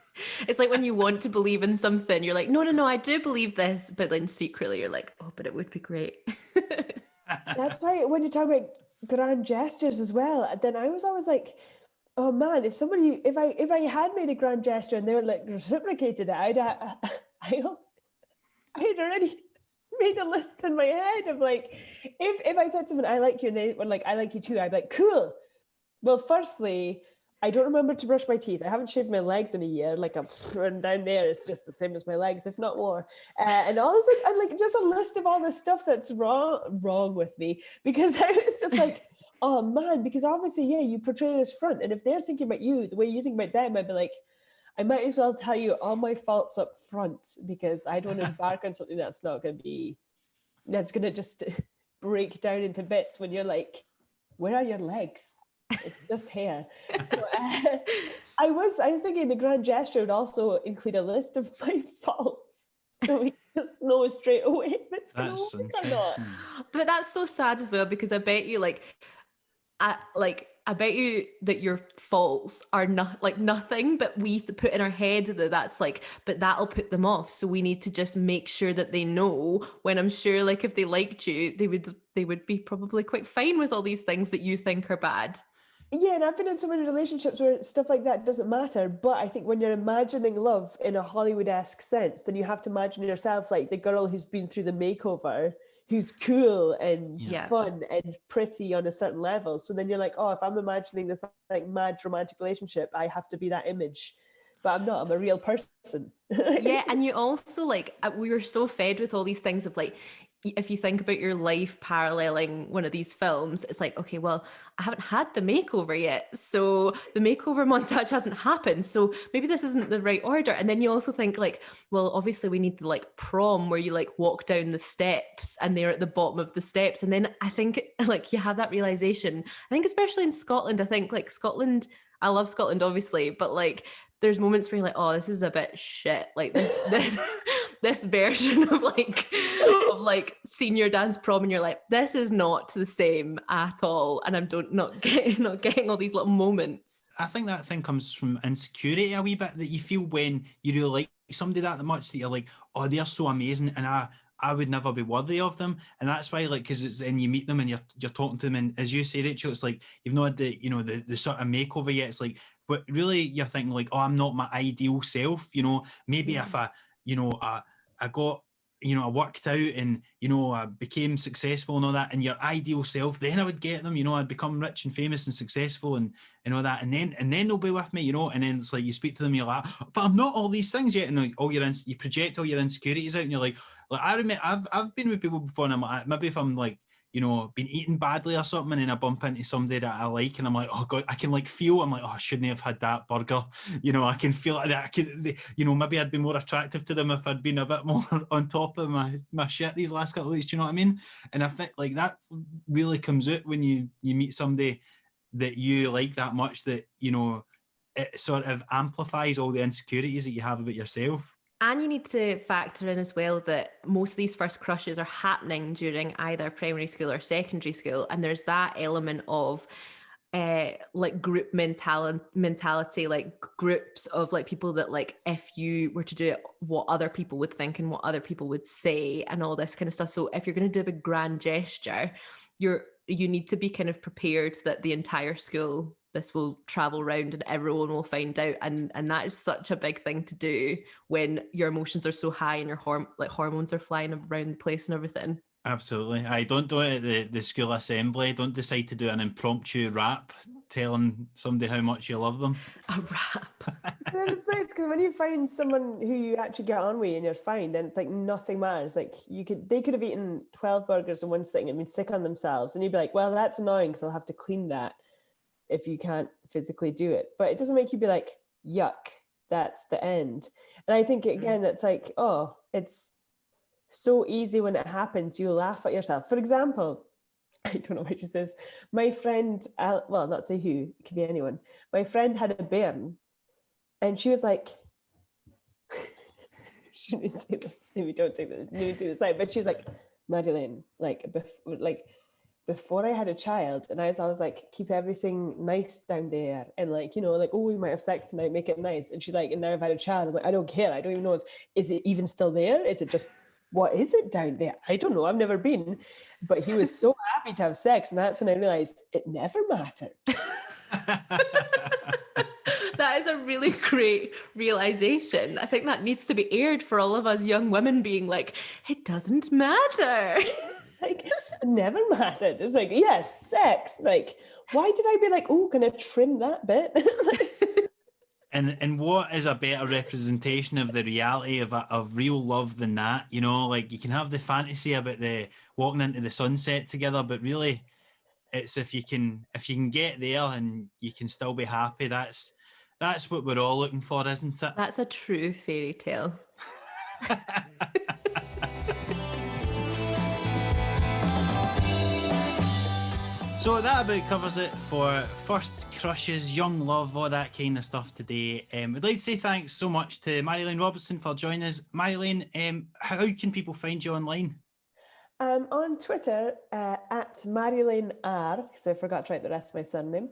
It's like when you want to believe in something, you're like, no, I do believe this. But then secretly you're like, oh, but it would be great. That's why when you talk about grand gestures as well, then I was always like, oh man, if I had made a grand gesture and they were like reciprocated it, I'd already made a list in my head of like, if I said to someone, I like you, and they were like, I like you too, I'd be like, cool. Well, firstly, I don't remember to brush my teeth. I haven't shaved my legs in a year. Like and down there, it's just the same as my legs, if not more. And all this, and like just a list of all the stuff that's wrong with me, because I was just like, oh man, because obviously, you portray this front, and if they're thinking about you the way you think about them, I'd be like, I might as well tell you all my faults up front, because I don't embark on something that's going to just break down into bits when you're like, where are your legs? It's just hair. So I was thinking the grand gesture would also include a list of my faults, so we just know straight away if it's going to work or not. But that's so sad as well, because I bet you I bet you that your faults are not like nothing, but we put in our head that that's like, but that'll put them off. So we need to just make sure that they know, when I'm sure like if they liked you, they would be probably quite fine with all these things that you think are bad. Yeah, and I've been in so many relationships where stuff like that doesn't matter. But I think when you're imagining love in a Hollywood-esque sense, then you have to imagine yourself like the girl who's been through the makeover, who's cool and fun and pretty on a certain level. So then you're like, oh, if I'm imagining this like mad romantic relationship, I have to be that image. But I'm not, I'm a real person. Yeah, and you also like, we were so fed with all these things of like, if you think about your life paralleling one of these films, it's like, okay, well, I haven't had the makeover yet. So the makeover montage hasn't happened. So maybe this isn't the right order. And then you also think like, well, obviously we need the like prom where you like walk down the steps and they're at the bottom of the steps. And then I think like you have that realization. I think especially in Scotland, I think like Scotland, I love Scotland obviously, but like there's moments where you're like, oh, this is a bit shit. Like this version of like senior dance prom, and you're like, this is not the same at all, and I'm not getting all these little moments. I think that thing comes from insecurity a wee bit, that you feel when you really like somebody that much, that you're like, oh, they're so amazing, and I would never be worthy of them. And that's why, like, because it's then you meet them and you're talking to them, and as you say, Rachel, it's like you've not had the sort of makeover yet. It's like, but really you're thinking like, oh, I'm not my ideal self, maybe if I got, I worked out and, I became successful and all that, and your ideal self, then I would get them, I'd become rich and famous and successful and all that. And then they'll be with me, and then it's like, you speak to them, you're like, but I'm not all these things yet. And like, you project all your insecurities out, and you're like I remember I've been with people before, and I'm like, maybe if I'm like, been eating badly or something, and then I bump into somebody that I like, and I'm like, oh God, I can like feel, I'm like, oh, I shouldn't have had that burger. I can feel like that. Maybe I'd be more attractive to them if I'd been a bit more on top of my shit these last couple of weeks. Do you know what I mean? And I think like that really comes out when you meet somebody that you like that much, that, it sort of amplifies all the insecurities that you have about yourself. And you need to factor in as well that most of these first crushes are happening during either primary school or secondary school. And there's that element of like group mentality, like groups of like people that like, if you were to do it, what other people would think and what other people would say and all this kind of stuff. So if you're going to do a big grand gesture, you need to be kind of prepared that the entire school, this will travel around and everyone will find out. And that is such a big thing to do when your emotions are so high and your hormones are flying around the place and everything. Absolutely. I don't do it at the school assembly. Don't decide to do an impromptu rap telling somebody how much you love them. A rap. Then it's nice because when you find someone who you actually get on with and you're fine, then it's like nothing matters. Like they could have eaten 12 burgers in one sitting and been sick on themselves, and you'd be like, well, that's annoying because I'll have to clean that if you can't physically do it. But it doesn't make you be like, yuck, that's the end. And I think again, it's like, oh, it's so easy when it happens, you laugh at yourself. For example, I don't know what she says. My friend, well, not say who, it could be anyone. My friend had a bairn, and she was like, she didn't say this, maybe don't take this side, but she was like, Marjolein, before I had a child, and I was like, keep everything nice down there, and like, oh, we might have sex tonight, make it nice. And she's like, and now I've had a child, I'm like, I don't care, I don't even know, is it even still there? Is it just, what is it down there? I don't know, I've never been. But he was so happy to have sex, and that's when I realized it never mattered. That is a really great realization. I think that needs to be aired for all of us young women, being like, it doesn't matter. Like, it never mattered. It's like, yes, sex. Like, why did I be like, oh, can I trim that bit? And what is a better representation of the reality of real love than that? Like, you can have the fantasy about the walking into the sunset together, but really, it's if you can get there and you can still be happy. That's what we're all looking for, isn't it? That's a true fairy tale. So that about covers it for first crushes, young love, all that kind of stuff today. We'd like to say thanks so much to Marjolein Robertson for joining us. Marjolein, how can people find you online? On Twitter, at Marilyn R, because I forgot to write the rest of my surname.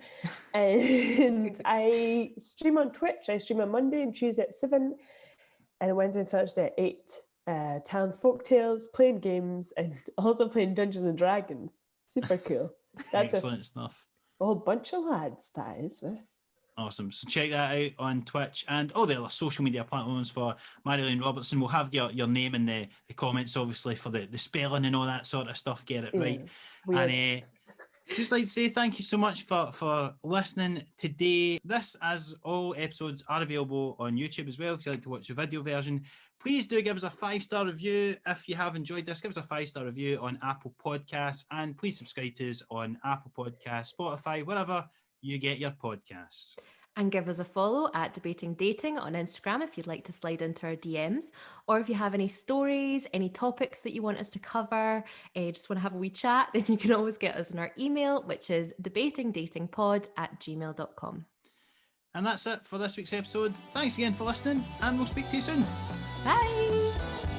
And I stream on Twitch. I stream on Monday and Tuesday at 7, and Wednesday and Thursday at 8. Telling folktales, playing games, and also playing Dungeons and Dragons. Super cool. That's excellent stuff. A whole bunch of lads, that is, with. Awesome. So check that out on Twitch and all the other social media platforms for Marjolein Robertson. We'll have your name in the comments, obviously, for the spelling and all that sort of stuff. Get it right. Weird. And just like to say thank you so much for listening today. This, as all episodes, are available on YouTube as well if you'd like to watch the video version. Please do give us a 5-star review if you have enjoyed this. Give us a 5-star review on Apple Podcasts, and please subscribe to us on Apple Podcasts, Spotify, wherever you get your podcasts. And give us a follow at Debating Dating on Instagram if you'd like to slide into our DMs, or if you have any stories, any topics that you want us to cover, just want to have a wee chat, then you can always get us in our email, which is debatingdatingpod@gmail.com. And that's it for this week's episode. Thanks again for listening, and we'll speak to you soon. Bye!